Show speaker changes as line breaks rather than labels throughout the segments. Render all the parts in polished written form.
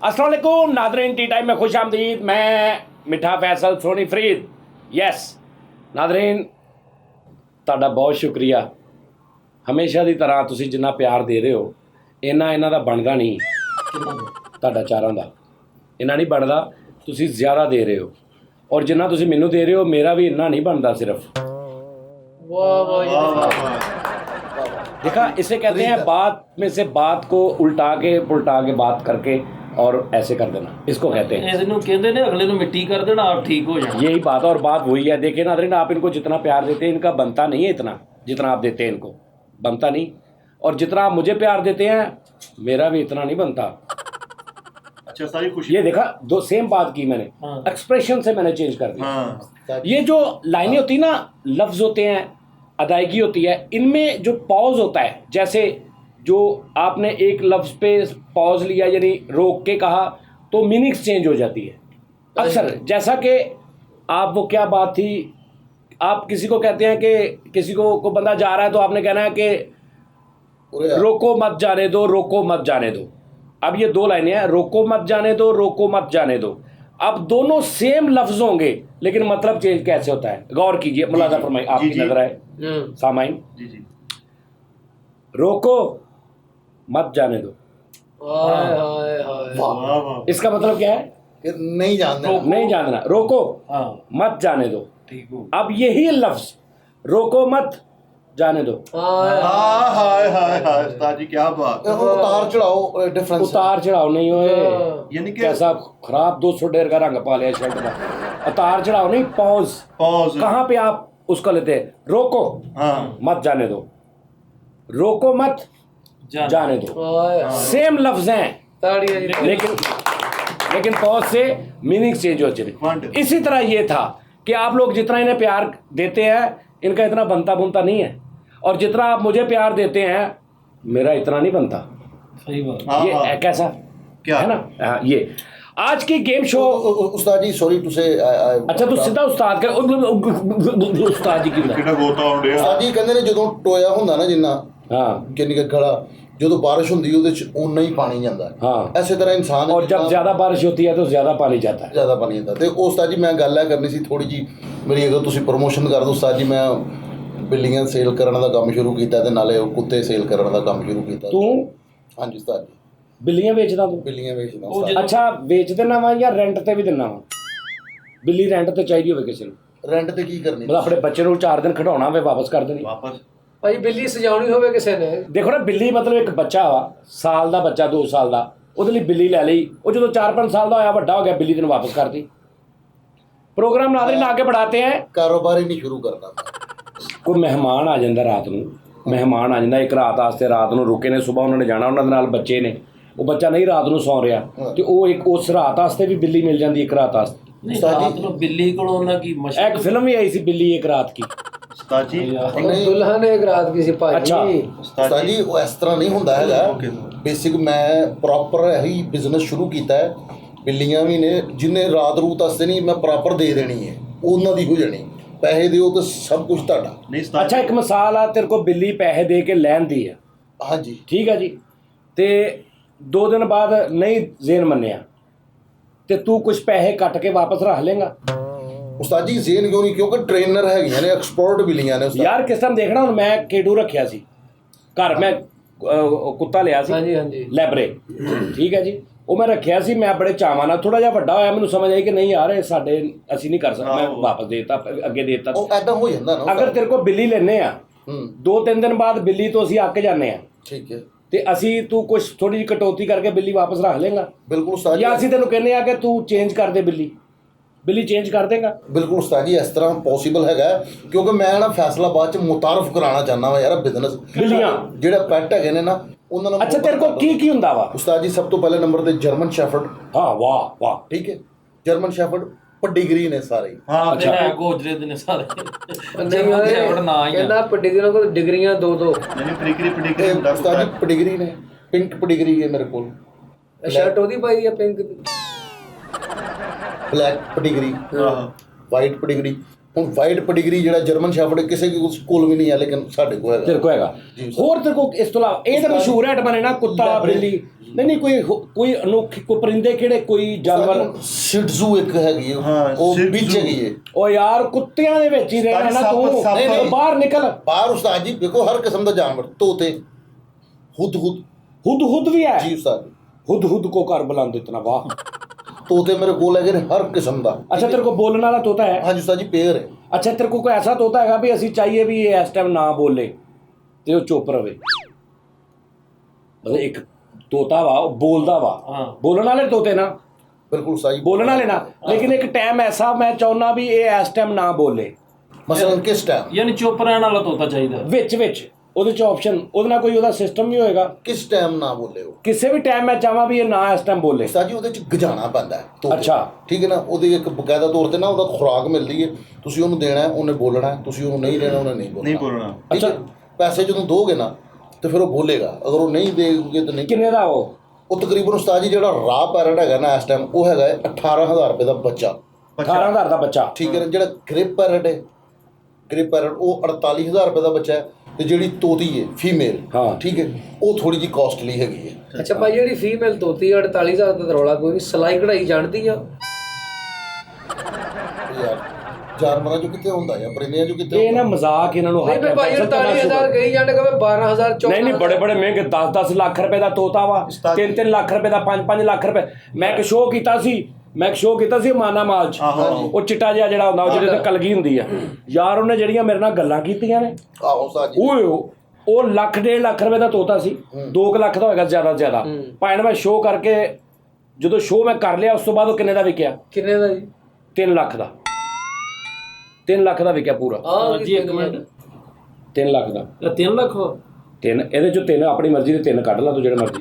अस्सलाम वालेकुम Nadreen, T time में खुश आमदीद। मैं मिठा फैसल सोनी फरीद। यस नादरीन, ਤੁਹਾਡਾ ਬਹੁਤ ਸ਼ੁਕਰੀਆ। ਹਮੇਸ਼ਾ ਦੀ ਤਰ੍ਹਾਂ ਤੁਸੀਂ ਜਿੰਨਾ ਪਿਆਰ ਦੇ ਰਹੇ ਹੋ ਇਹਨਾਂ ਦਾ ਬਣਦਾ ਨਹੀਂ। ਤੁਹਾਡਾ ਚਾਰਾਂ ਦਾ ਇਹਨਾਂ ਨਹੀਂ ਬਣਦਾ, ਤੁਸੀਂ ਜ਼ਿਆਦਾ ਦੇ ਰਹੇ ਹੋ। ਔਰ ਜਿੰਨਾ ਤੁਸੀਂ ਮੈਨੂੰ ਦੇ ਰਹੇ ਹੋ ਮੇਰਾ ਵੀ ਇੰਨਾ नहीं बनता सिर्फ।
वाह वाह
देखा, इसे कहते हैं बात में से बात को उल्टा के बात करके और ऐसे कर देना, इसको कहते हैं।
कहते हैं अगले को मिट्टी कर देना, आप ठीक हो जाए।
यही बात है। और बात वही है। देखिए नाज़रीन, आप इनको जितना प्यार देते हैं इनका बनता नहीं है इतना जितना आप देते हैं इनको, बनता नहीं। और जितना आप मुझे प्यार देते हैं मेरा भी इतना नहीं बनता।
अच्छा सारी खुशी।
ये देखा, दो सेम बात की मैंने, एक्सप्रेशन से मैंने चेंज कर दिया। ये जो लाइनें होती ना, लफ्ज होते हैं, अदायगी होती है, इनमें जो पॉज होता है, जैसे जो आपने एक लफ्ज पे पॉज लिया यानी रोक के कहा तो मीनिंग्स चेंज हो जाती है अक्सर। जैसा कि आप वो क्या बात थी, आप किसी को कहते हैं कि किसी को बंदा जा रहा है तो आपने कहना है कि रोको मत जाने दो, रोको मत जाने दो। अब ये दो लाइनें हैं, रोको मत जाने दो, रोको मत जाने दो। अब दोनों सेम लफ्ज होंगे लेकिन मतलब चेंज कैसे होता है, गौर कीजिए, मुलाजा फरमाइए, आपकी नजर आए सामाइन। रोको मत जाने दो, इसका मतलब क्या है
कि नहीं जानना,
नहीं जानना। रोको मत जाने दो, अब यही लफ्ज रोको मत जाने दो।
हाय उस्ताद जी क्या बात।
उतार चढ़ाओ डिफरेंस,
उतार चढ़ाव नहीं होए,
यानी कि
कैसा खराब 200 डेर का रंग पा लिया शर्ट का। उतार चढ़ाव नहीं, पॉज। कहाँ पे आप उसको लेते हैं, रोको मत जाने दो, रोको मत जाने दो, सेम लफ्ज हैं लेकिन पॉज से मीनिंग चेंज हो चुके। इसी तरह ये था कि आप लोग जितना इन्हें प्यार देते हैं इनका इतना बनता बुनता नहीं है, और जितना आप मुझे प्यार देते हैं मेरा इतना नहीं बनता।
सही बात।
ये कैसा
क्या
है ना। ये आज की game show.
Ustad ji sorry to से,
अच्छा तू सीधा उस्ताद का उस्ताद जी की
ਕਿਹੜਾ ਗੋਤਾ ਹੁੰਦੇ ਆ।
ਉਸਤਾਦ ਜੀ ਕਹਿੰਦੇ ਨੇ ਜਦੋਂ ਟੋਇਆ ਹੁੰਦਾ ਨਾ ਜਿੰਨਾ
हाँ
ਕਿੰਨੀ ਕੁ ਗਲਾ, ਜਦੋਂ ਬਾਰਿਸ਼ ਹੁੰਦੀ ਉਹਦੇ ਚ ਉਨਾ ਹੀ ਪਾਣੀ ਜਾਂਦਾ।
हाँ,
ਐਸੇ ਤਰ੍ਹਾਂ ਇਨਸਾਨ
और जब ज्यादा बारिश होती है तो ज्यादा पानी जाता है।
ਜ਼ਿਆਦਾ ਪਾਣੀ ਜਾਂਦਾ। ਤੇ ਉਸਤਾਦ ਜੀ ਮੈਂ ਗੱਲ ਇਹ ਕਰਨੀ ਸੀ ਥੋੜੀ ਜੀ ਮੇਰੀ, ਅਗਰ ਤੁਸੀਂ ਪ੍ਰਮੋਸ਼ਨ ਕਰ ਦਿਓ ਉਸਤਾਦ ਜੀ। ਮੈਂ ਬਿੱਲੀਆਂ ਸੇਲ ਕਰਨ ਦਾ ਕੰਮ ਸ਼ੁਰੂ ਕੀਤਾ ਤੇ ਨਾਲੇ ਉਹ ਕੁੱਤੇ ਸੇਲ ਕਰਨ ਦਾ ਕੰਮ ਸ਼ੁਰੂ ਕੀਤਾ।
तू
ਹਾਂਜੀ ਉਸਤਾਦ ਜੀ,
बिल्लियां बेचदा तू?
ਬਿੱਲੀਆਂ ਵੇਚਦਾ
ਉਹ
ਉਸਤਾਦ।
अच्छा बेच देना वा या रेंट ते भी देना वा? बिल्ली रेंट ते चाहिए होवे किसी ਨੂੰ,
ਰੈਂਟ ਤੇ ਕੀ ਕਰਨੀ?
मतलब अपने बच्चे ਨੂੰ 4 दिन ਖਿਡਾਉਣਾ ਹੋਵੇ ਵਾਪਸ ਕਰ ਦੇਣੀ।
ਵਾਪਸ
ਭਾਈ ਬਿੱਲੀ ਸਜਾਉਣੀ ਹੋਵੇ ਕਿਸੇ ਨੇ,
ਦੇਖੋ ਨਾ, ਬਿੱਲੀ ਮਤਲਬ ਇੱਕ ਬੱਚਾ ਵਾ, ਸਾਲ ਦਾ ਬੱਚਾ, 2 ਸਾਲ ਦਾ, ਉਹਦੇ ਲਈ ਬਿੱਲੀ ਲੈ ਲਈ। ਉਹ ਜਦੋਂ 4-5 ਸਾਲ ਦਾ ਹੋਇਆ, ਵੱਡਾ ਹੋ ਗਿਆ, ਬਿੱਲੀ ਤੈਨੂੰ ਵਾਪਸ ਕਰਤੀ। प्रोग्राम नाज़रीन आगे बढ़ाते हैं।
ਕਾਰੋਬਾਰ ਹੀ ਨਹੀਂ ਸ਼ੁਰੂ ਕਰਨਾ।
ਕੋਈ ਮਹਿਮਾਨ ਆ ਜਾਂਦਾ ਰਾਤ ਨੂੰ, ਮਹਿਮਾਨ ਆ ਜਾਂਦਾ ਇੱਕ ਰਾਤ ਵਾਸਤੇ, ਰਾਤ ਨੂੰ ਰੁਕੇ ਨੇ, ਸਵੇਰ ਉਹਨਾਂ ਨੇ ਜਾਣਾ, ਉਹਨਾਂ ਦੇ ਨਾਲ ਬੱਚੇ ਨੇ, ਉਹ ਬੱਚਾ ਨਹੀਂ ਰਾਤ ਨੂੰ ਸੌਂ ਰਿਹਾ ਤੇ ਉਹ ਇੱਕ ਉਸ ਰਾਤ ਵਾਸਤੇ ਵੀ ਬਿੱਲੀ ਮਿਲ ਜਾਂਦੀ ਇੱਕ ਰਾਤ ਵਾਸਤੇ।
ਨਹੀਂ ਰਾਤ ਨੂੰ ਬਿੱਲੀ ਕੋਲੋਂ ਉਹਨਾਂ ਕੀ ਮਸ਼ਹੂਰ
ਇੱਕ ਫਿਲਮ ਵੀ ਆਈ ਸੀ ਬਿੱਲੀ ਇੱਕ ਰਾਤ ਕੀ।
ਉਸਤਾਦ ਜੀ
ਦੁਲਹਨ ਇੱਕ ਰਾਤ ਕੀ ਸੀ ਭਾਜੀ।
ਅੱਛਾ
ਉਸਤਾਦ ਜੀ ਉਹ ਇਸ ਤਰ੍ਹਾਂ ਨਹੀਂ ਹੁੰਦਾ ਹੈਗਾ। ਬੇਸਿਕ ਮੈਂ ਪ੍ਰੋਪਰ ਇਹੀ ਬਿਜ਼ਨਸ ਸ਼ੁਰੂ ਕੀਤਾ ਹੈ। ਬਿੱਲੀਆਂ ਵੀ ਨੇ ਜਿਹਨੇ ਰਾਤ ਰੂਤ ਵਾਸਤੇ ਨਹੀਂ, ਮੈਂ ਪ੍ਰੋਪਰ ਦੇ ਦੇਣੀ ਹੈ, ਉਹਨਾਂ ਦੀ ਹੋ ਜਾਣੀ। ਪੈਸੇ ਦਿਓ ਤਾਂ ਸਭ ਕੁਝ ਤੁਹਾਡਾ।
ਨਹੀਂ ਉਸਤਾਦ
ਅੱਛਾ ਇੱਕ ਮਿਸਾਲ ਆ, ਤੇਰੇ ਕੋਲ ਬਿੱਲੀ ਪੈਸੇ ਦੇ ਕੇ ਲੈਂਦੀ ਆ,
ਹਾਂਜੀ
ਠੀਕ ਆ ਜੀ, ਤੇ 2 ਦਿਨ ਬਾਅਦ ਨਹੀਂ ਜ਼ੇਨ ਮੰਨਿਆ ਤੇ ਤੂੰ ਕੁਝ ਪੈਸੇ ਕੱਟ ਕੇ ਵਾਪਸ ਰੱਖ ਲੇਗਾ?
ਉਸਤਾਦ ਜੀ ਜ਼ੇਨ ਕਿਉਂ ਨਹੀਂ, ਕਿਉਂਕਿ ਟ੍ਰੇਨਰ ਹੈਗੀਆਂ ਨੇ, ਐਕਸਪਰਟ ਬਿੱਲੀਆਂ ਨੇ ਉਸਤਾਦ।
ਯਾਰ ਕਿਸ ਟਾਈਮ ਦੇਖਣਾ, ਹੁਣ ਮੈਂ ਕੇਡੂ ਰੱਖਿਆ ਸੀ ਘਰ, ਮੈਂ ਕੁੱਤਾ ਲਿਆ ਸੀ
ਹਾਂਜੀ
ਲੈਬਰੇ, ਠੀਕ ਹੈ ਜੀ। ਉਹ ਮੈਂ ਰੱਖਿਆ ਸੀ, ਮੈਂ ਬੜੇ ਚਾਵਾਂ ਨਾਲ, ਥੋੜਾ ਜਿਹਾ ਵੱਡਾ ਹੋਇਆ ਮੈਨੂੰ ਸਮਝ ਆਈ ਕਿ ਨਹੀਂ ਯਾਰ ਇਹ ਸਾਡੇ ਅਸੀਂ ਨਹੀਂ ਕਰ ਸਕਦੇ, ਮੈਂ ਵਾਪਸ ਦੇ ਦਿੱਤਾ, ਅੱਗੇ ਦੇ ਦਿੱਤਾ।
ਉਹ ਐਦਾਂ ਹੋ ਜਾਂਦਾ ਨਾ।
ਅਗਰ ਤੇਰੇ ਕੋਲ ਬਿੱਲੀ ਲੈਨੇ ਆ 2-3 ਦਿਨ ਬਾਅਦ ਬਿੱਲੀ ਤੋਂ ਅਸੀਂ ਅੱਕ ਜਾਂਦੇ ਆ,
ਠੀਕ ਹੈ,
ਤੇ ਅਸੀਂ ਤੂੰ ਕੁਝ ਥੋੜੀ ਜਿਹੀ ਕਟੌਤੀ ਕਰਕੇ ਬਿੱਲੀ ਵਾਪਸ ਰੱਖ ਲੇਗਾ?
ਬਿਲਕੁਲ ਉਸਤਾਦ
ਜਾਂ
ਜੀ,
ਅਸੀਂ ਤੈਨੂੰ ਕਹਿੰਦੇ ਆ ਕਿ ਤੂੰ ਚੇਂਜ ਕਰ ਦੇ ਬਿੱਲੀ ਚੇਂਜ ਕਰ ਦੇਗਾ?
ਬਿਲਕੁਲ ਉਸਤਾਦ ਜੀ ਇਸ ਤਰ੍ਹਾਂ ਪੋਸੀਬਲ ਹੈਗਾ। ਕਿਉਂਕਿ ਮੈਂ ਨਾ ਫੈਸਲਾ ਬਾਅਦ ਚ ਮੁਤਾਰਫ ਕਰਾਉਣਾ ਚਾਹੁੰਦਾ ਵਾ ਯਾਰ ਬਿਜ਼ਨਸ
ਬਿੱਲੀਆਂ
ਜਿਹੜਾ ਪੈਟ ਹੈਗੇ ਨੇ ਨਾ ਉਹਨਾਂ ਨੂੰ।
ਅੱਛਾ ਤੇਰੇ ਕੋਲ ਕੀ ਹੁੰਦਾ ਵਾ?
ਉਸਤਾਦ ਜੀ ਸਭ ਤੋਂ ਪਹਿਲੇ ਨੰਬਰ ਤੇ ਜਰਮਨ ਸ਼ੈਫਰਡ।
ਹਾਂ ਵਾਹ ਵਾਹ,
ਠੀਕ ਹੈ, ਜਰਮਨ ਸ਼ੈਫਰਡ ਪਡੀਗਰੀ ਨੇ ਸਾਰੇ।
ਹਾਂ
ਅੱਛਾ
ਗੋਜਰੇ ਦੇ ਨੇ ਸਾਰੇ। ਕਹਿੰਦਾ ਪਡੀਗਰੀਆਂ ਕੋਲ ਡਿਗਰੀਆਂ 2-2।
ਯਾਨੀ ਪ੍ਰੀਕਰੀ
ਇਹ ਉਸਤਾਦ ਜੀ ਪਡੀਗਰੀ ਨੇ, ਪਿੰਕ ਪਡੀਗਰੀ ਹੈ ਮੇਰੇ ਕੋਲ,
ਸ਼ਰਟ ਉਹਦੀ ਪਾਈ ਆ ਪਿੰਕ ਦੀ,
ਬਲੈਕ ਪਡੀਗਰੀ, ਵਾਈਟ ਪਡੀਗਰੀ, ਹੁਣ ਵਾਈਟ ਪੈਡੀਗਰੀ ਜਿਹੜਾ ਜਰਮਨ ਸ਼ੈਫਰਡ ਕਿਸੇ ਕੋਲ ਵੀ ਨਹੀਂ ਹੈ, ਲੇਕਿਨ ਸਾਡੇ ਕੋਲ ਹੈਗਾ।
ਤੇਰੇ ਕੋਲ ਹੈਗਾ ਹੋਰ ਤੇਰੇ ਕੋਲ ਇਸ ਤੋਂ ਇਲਾਵਾ ਇਹ ਤਾਂ ਮਸ਼ਹੂਰ ਹੈ ਬਣੇ ਨਾ ਕੁੱਤਾ ਬਿੱਲੀ ਨਹੀਂ ਕੋਈ ਅਨੋਖੀ ਕੋਈ ਪਰਿੰਦੇ ਕਿਹੜੇ ਕੋਈ ਜਾਨਵਰ
ਸ਼ਿਟਜ਼ੂ ਇੱਕ ਹੈਗੀ ਉਹ ਵਿੱਚ ਹੈਗੀ ਹੈ।
ਉਹ ਯਾਰ ਕੁੱਤਿਆਂ ਦੇ ਵਿੱਚ ਹੀ ਰਹਿਣਾ ਨਾ ਤੂੰ ਨਹੀਂ ਬਾਹਰ ਨਿਕਲ
ਬਾਹਰ ਉਸਤਾਦ ਜੀ ਦੇਖੋ ਹਰ ਕਿਸਮ ਦਾ ਜਾਨਵਰ ਤੋਤੇ
ਹੁਦ ਵੀ ਹੈ
ਜੀ ਉਸਤਾਦ
ਹੁਦ ਕੋ ਘਰ ਬੁਲਾਉਂਦੇ ਇਤਨਾ ਵਾਹ
ਤੋਤੇ ਮੇਰੇ ਕੋਲ ਹੈਗੇ ਨੇ ਹਰ ਕਿਸਮ ਦਾ।
ਅੱਛਾ ਤੇਰੇ ਕੋਲ ਬੋਲਣ ਵਾਲਾ ਤੋਤਾ ਹੈ?
ਹਾਂਜੀ ਉਸਤਾਦ ਜੀ ਪੇਅਰ ਹੈ।
ਅੱਛਾ ਤੇਰੇ ਕੋਲ ਕੋਈ ਐਸਾ ਤੋਤਾ ਹੈਗਾ ਵੀ ਅਸੀਂ ਚਾਹੀਏ ਵੀ ਇਹ ਇਸ ਟਾਈਮ ਨਾ ਬੋਲੇ ਤੇ ਉਹ ਚੁੱਪ ਰਵੇ? ਮਤਲਬ ਇੱਕ ਤੋਤਾ ਵਾ ਉਹ ਬੋਲਦਾ ਵਾ ਬੋਲਣ ਵਾਲੇ ਤੋਤੇ ਨਾ
ਬਿਲਕੁਲ ਸਹੀ
ਬੋਲਣ ਵਾਲੇ ਨਾ ਲੇਕਿਨ ਇੱਕ ਟਾਈਮ ਐਸਾ ਮੈਂ ਚਾਹੁੰਦਾ ਵੀ ਇਹ ਇਸ ਟਾਈਮ ਨਾ ਬੋਲੇ
ਮਸਲਨ ਕਿਸ ਟਾਈਮ
ਯਾਨੀ ਚੁੱਪ ਰਹਿਣ ਵਾਲਾ ਤੋਤਾ ਚਾਹੀਦਾ
ਵਿੱਚ ਉਹਦੇ ਚ ਆਪਸ਼ਨ ਉਹਦੇ ਨਾਲ ਕੋਈ ਉਹਦਾ ਸਿਸਟਮ ਨਹੀਂ ਹੋਏਗਾ
ਕਿਸ ਟਾਈਮ ਨਾ ਬੋਲੇ ਉਹ
ਕਿਸੇ ਵੀ ਟਾਈਮ ਮੈਂ ਚਾਹਾਂ ਵੀ ਇਹ ਨਾ ਇਸ ਟਾਈਮ ਬੋਲੇ
ਉਸਤਾਦ ਜੀ ਉਹਦੇ ਚ ਗਜਾਣਾ ਪੈਂਦਾ ਹੈ ਤੋਤੇ।
ਅੱਛਾ
ਠੀਕ ਹੈ ਨਾ ਉਹਦੀ ਇੱਕ ਬਕਾਇਦਾ ਤੌਰ ਤੇ ਨਾ ਉਹਦਾ ਖੁਰਾਕ ਮਿਲਦੀ ਹੈ ਤੁਸੀਂ ਉਹਨੂੰ ਦੇਣਾ ਉਹਨੇ ਬੋਲਣਾ ਤੁਸੀਂ ਉਹਨੂੰ ਨਹੀਂ ਦੇਣਾ ਉਹਨੇ ਨਹੀਂ ਬੋਲਣਾ
ਅੱਛਾ
ਪੈਸੇ ਜਦੋਂ ਦੋਗੇ ਨਾ ਤੇ ਫਿਰ ਉਹ ਬੋਲੇਗਾ ਅਗਰ ਉਹ ਨਹੀਂ ਦੇਗੇ ਤਾਂ ਨਹੀਂ।
ਕਿੰਨੇ ਦਾ ਉਹ
ਤਕਰੀਬਨ ਉਸਤਾਦ ਜੀ ਜਿਹੜਾ ਰਾਹ ਪੈਰਟ ਹੈਗਾ ਨਾ ਇਸ ਟਾਈਮ ਉਹ ਹੈਗਾ 18,000 ਰੁਪਏ ਦਾ ਬੱਚਾ
18,000 ਦਾ ਬੱਚਾ
ਠੀਕ ਹੈ ਨਾ ਜਿਹੜਾ ਗ੍ਰਿਪ ਪੈਰਟ ਉਹ 48,000 ਰੁਪਏ ਦਾ ਬੱਚਾ ਹੈ ਤੇ ਜਿਹੜੀ ਤੋਤੀ ਹੈ ਫੀਮੇਲ ਠੀਕ ਹੈ ਉਹ ਥੋੜੀ ਜਿਹੀ ਕਾਸਟਲੀ ਹੈਗੀ ਹੈ।
ਅੱਛਾ ਭਾਈ ਜਿਹੜੀ ਫੀਮੇਲ ਤੋਤੀ 48,000 ਦਾ ਰੌਲਾ ਕੋਈ ਨਹੀਂ ਸਿਲਾਈ ਕਢਾਈ ਜਾਣਦੀ ਆ
ਯਾਰ ਜਾਨਵਰਾਂ ਚੋਂ ਕਿੱਥੇ ਹੁੰਦਾ ਹੈ ਪਰਿੰਦਿਆਂ ਚੋਂ ਕਿੱਥੇ
ਇਹ ਨਾ ਮਜ਼ਾਕ ਇਹਨਾਂ ਨੂੰ
ਨਹੀਂ ਭਾਈ 48,000 ਕਹੀ ਜਾਂਦੇ ਕਿ 12,000
ਨਹੀਂ ਬੜੇ ਮਹਿੰਗੇ 10 ਲੱਖ ਰੁਪਏ ਦਾ ਤੋਤਾ ਵਾ 3 ਲੱਖ ਰੁਪਏ ਦਾ 5 ਲੱਖ ਰੁਪਏ ਮੈਂ ਇੱਕ ਸ਼ੋਅ ਕੀਤਾ ਸੀ ਮਾਨਾ ਮਾਲ ਚ ਉਹ ਚਿੱਟਾ ਜਿਹਾ ਜਿਹੜਾ ਹੁੰਦਾ ਜਿਹਦੇ ਤੇ ਕਲਗੀ ਹੁੰਦੀ ਆ ਯਾਰ ਉਹਨੇ ਜਿਹੜੀਆਂ ਮੇਰੇ ਨਾਲ ਗੱਲਾਂ ਕੀਤੀਆਂ ਨੇ
ਆਹੋ ਸਾਜੀ
ਓਏ ਉਹ 1.5 ਲੱਖ ਰੁਪਏ ਦਾ ਤੋਤਾ ਸੀ 2 ਲੱਖ ਦਾ ਹੋਏਗਾ ਜ਼ਿਆਦਾ ਤੋਂ ਜ਼ਿਆਦਾ ਭਾਵੇਂ ਮੈਂ ਸ਼ੋਅ ਕਰਕੇ ਜਦੋਂ ਸ਼ੋਅ ਮੈਂ ਕਰ ਲਿਆ ਉਸ ਤੋਂ ਬਾਅਦ ਉਹ ਕਿੰਨੇ ਦਾ ਵਿਕਿਆ?
ਕਿੰਨੇ ਦਾ ਜੀ?
3 ਲੱਖ ਦਾ 3 ਲੱਖ ਦਾ ਵਿਕਿਆ ਪੂਰਾ
ਜੀ ਇੱਕ ਮਿੰਟ
3 ਲੱਖ ਦਾ
3 ਲੱਖ
ਇਹਦੇ ਚੋਂ 3 ਆਪਣੀ ਮਰਜ਼ੀ ਦੇ 3 ਕੱਢ ਲਾ ਤੂੰ ਜਿਹੜੇ ਮਰਜ਼ੀ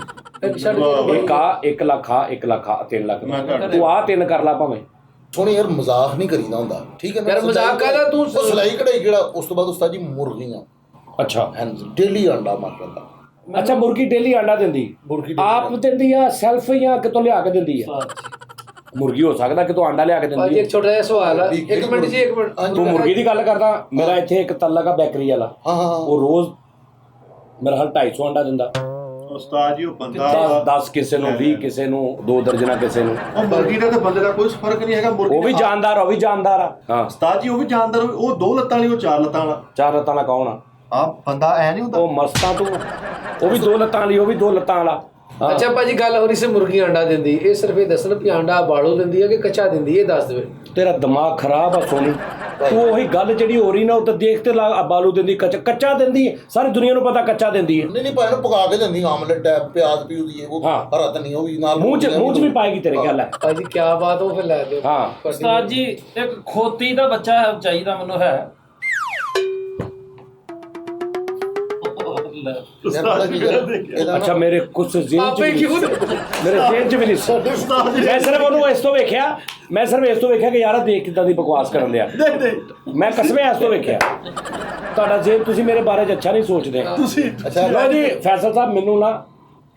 ਇੱਕ ਲੱਖ ਆ 3 ਲੱਖ ਤੂੰ ਆ 3 ਕਰ ਲਾ ਭਾਵੇਂ
ਸੋਹਣੀ ਯਾਰ ਮਜ਼ਾਕ ਨਹੀਂ ਕਰੀਦਾ ਹੁੰਦਾ ਠੀਕ ਹੈ ਨਾ
ਯਾਰ ਮਜ਼ਾਕ ਕਰਦਾ ਤੂੰ
ਸਿਲਾਈ ਕਢਾਈ ਜਿਹੜਾ ਉਸ ਤੋਂ ਬਾਅਦ ਉਸਤਾਦ ਜੀ ਮੁਰਗੀਆਂ
ਅੱਛਾ
ਡੇਲੀ ਆਂਡਾ ਮਾਰਦਾ
ਅੱਛਾ ਮੁਰਗੀ ਡੇਲੀ ਆਂਡਾ ਦਿੰਦੀ ਆਪ ਦਿੰਦੀ ਆ ਸੈਲਫ ਜਾਂ ਕਿਤੋਂ ਲਿਆ ਕੇ ਦਿੰਦੀ ਆ ਮੁਰਗੀ ਹੋ ਸਕਦਾ ਕਿ ਤੂੰ ਆਂਡਾ ਲਿਆ ਕੇ ਦਿੰਦੀ
ਇੱਕ ਛੋਟਾ ਜਿਹਾ ਸਵਾਲ ਆ ਇੱਕ ਮਿੰਟ ਜੀ ਇੱਕ ਮਿੰਟ
ਤੂੰ ਮੁਰਗੀ ਦੀ ਗੱਲ ਕਰਦਾ ਮੇਰਾ ਇੱਥੇ ਇੱਕ ਤਲਕ ਆ ਬੇਕਰੀ ਵਾਲਾ ਉਹ ਰੋਜ਼ ਮੇਰਾ ਹਰ 250 ਆਂਡਾ ਦਿੰਦਾ
ਉਸਤਾਦ ਜੀ ਉਹ ਬੰਦਾ
10 ਕਿਸੇ ਨੂੰ 20 ਕਿਸੇ ਨੂੰ 2 ਦਰਜਨਾ ਕਿਸੇ ਨੂੰ
ਉਹ ਮੁਰਗੀ ਦਾ ਤੇ ਬੰਦੇ ਦਾ ਕੋਈ ਫਰਕ ਨਹੀਂ ਹੈਗਾ ਮੁਰਗੀ
ਉਹ ਵੀ ਜਾਨਦਾਰ ਆ ਹਾਂ
ਉਸਤਾਦ ਜੀ ਉਹ ਵੀ ਜਾਨਦਾਰ ਉਹ 2 ਲੱਤਾਂ ਵਾਲੀ ਉਹ 4 ਲੱਤਾਂ ਵਾਲਾ
4 ਲੱਤਾਂ ਵਾਲਾ ਕੌਣ ਆ
ਬੰਦਾ ਐ ਨਹੀਂ ਹੁੰਦਾ
ਉਹ ਮਸਤਾਂ ਤੂੰ ਉਹ ਵੀ 2 ਲੱਤਾਂ ਵਾਲੀ ਉਹ ਵੀ 2 ਲੱਤਾਂ ਵਾਲਾ
ਅੱਛਾ ਭਾਜੀ ਗੱਲ ਹੋ ਰਹੀ ਸੀ ਮੁਰਗੀ ਆਂਡਾ ਦਿੰਦੀ ਇਹ ਸਿਰਫ ਇਹ ਦੱਸਣ ਵੀ ਆਂਡਾ ਬਾਲੋ ਦਿੰਦੀ ਹੈ ਕਿ ਕੱਚਾ ਦਿੰਦੀ ਹੈ ਦੱਸ ਦੇਵੇ
ਤੇਰਾ ਦਿਮਾਗ ਖਰਾਬ ਆ ਸੋਨੀ ਤੂੰ ਉਹੀ ਗੱਲ ਜਿਹੜੀ ਹੋ ਰਹੀ ਨਾ ਉਹ ਤਾਂ ਦੇਖ ਤੇ ਲਾ ਬਾਲੂ ਦਿੰਦੀ ਕੱਚਾ ਦਿੰਦੀ ਹੈ ਸਾਰੀ ਦੁਨੀਆ ਨੂੰ ਪਤਾ ਕੱਚਾ ਦਿੰਦੀ ਹੈ
ਨਹੀਂ ਭਾਈ ਨੂੰ ਪਕਾ ਕੇ ਦਿੰਦੀ ਆਮਲੇਟ ਹੈ ਪਿਆਜ਼ ਪਿਉਦੀ ਹੈ ਉਹ ਹਰਾ ਧਨੀਆ ਉਹ ਵੀ ਨਾਲ
ਮੂੰਹ ਚ ਵੀ ਪਾਏਗੀ ਤੇਰੇ ਖਿਆਲ ਹੈ
ਭਾਜੀ ਕੀ ਬਾਤ ਉਹ ਫਿਰ ਲੈ ਦਿਓ
ਹਾਂ
ਉਸਤਾਦ ਜੀ ਇੱਕ ਖੋਤੀ ਦਾ ਬੱਚਾ ਚਾਹੀਦਾ ਮੈਨੂੰ ਹੈ
ਅੱਛਾ ਮੇਰੇ ਕੁਝ ਜ਼ਿਹਨ ਚ ਵੀ ਨਹੀਂ ਮੈਂ ਸਿਰਫ ਉਹਨੂੰ ਇਸ ਤੋਂ ਵੇਖਿਆ ਕਿ ਯਾਰ ਦੇਖ ਕਿੱਦਾਂ ਦੀ ਬਕਵਾਸ ਕਰਨ ਲਿਆ ਮੈਂ ਕਸਮੇ ਇਸ ਤੋਂ ਵੇਖਿਆ ਤੁਹਾਡਾ ਜੇ ਤੁਸੀਂ ਮੇਰੇ ਬਾਰੇ ਚ ਅੱਛਾ ਨਹੀਂ ਸੋਚਦੇ ਅੱਛਾ ਲੋ ਜੀ ਫੈਸਲ ਸਾਹਿਬ ਮੈਨੂੰ ਨਾ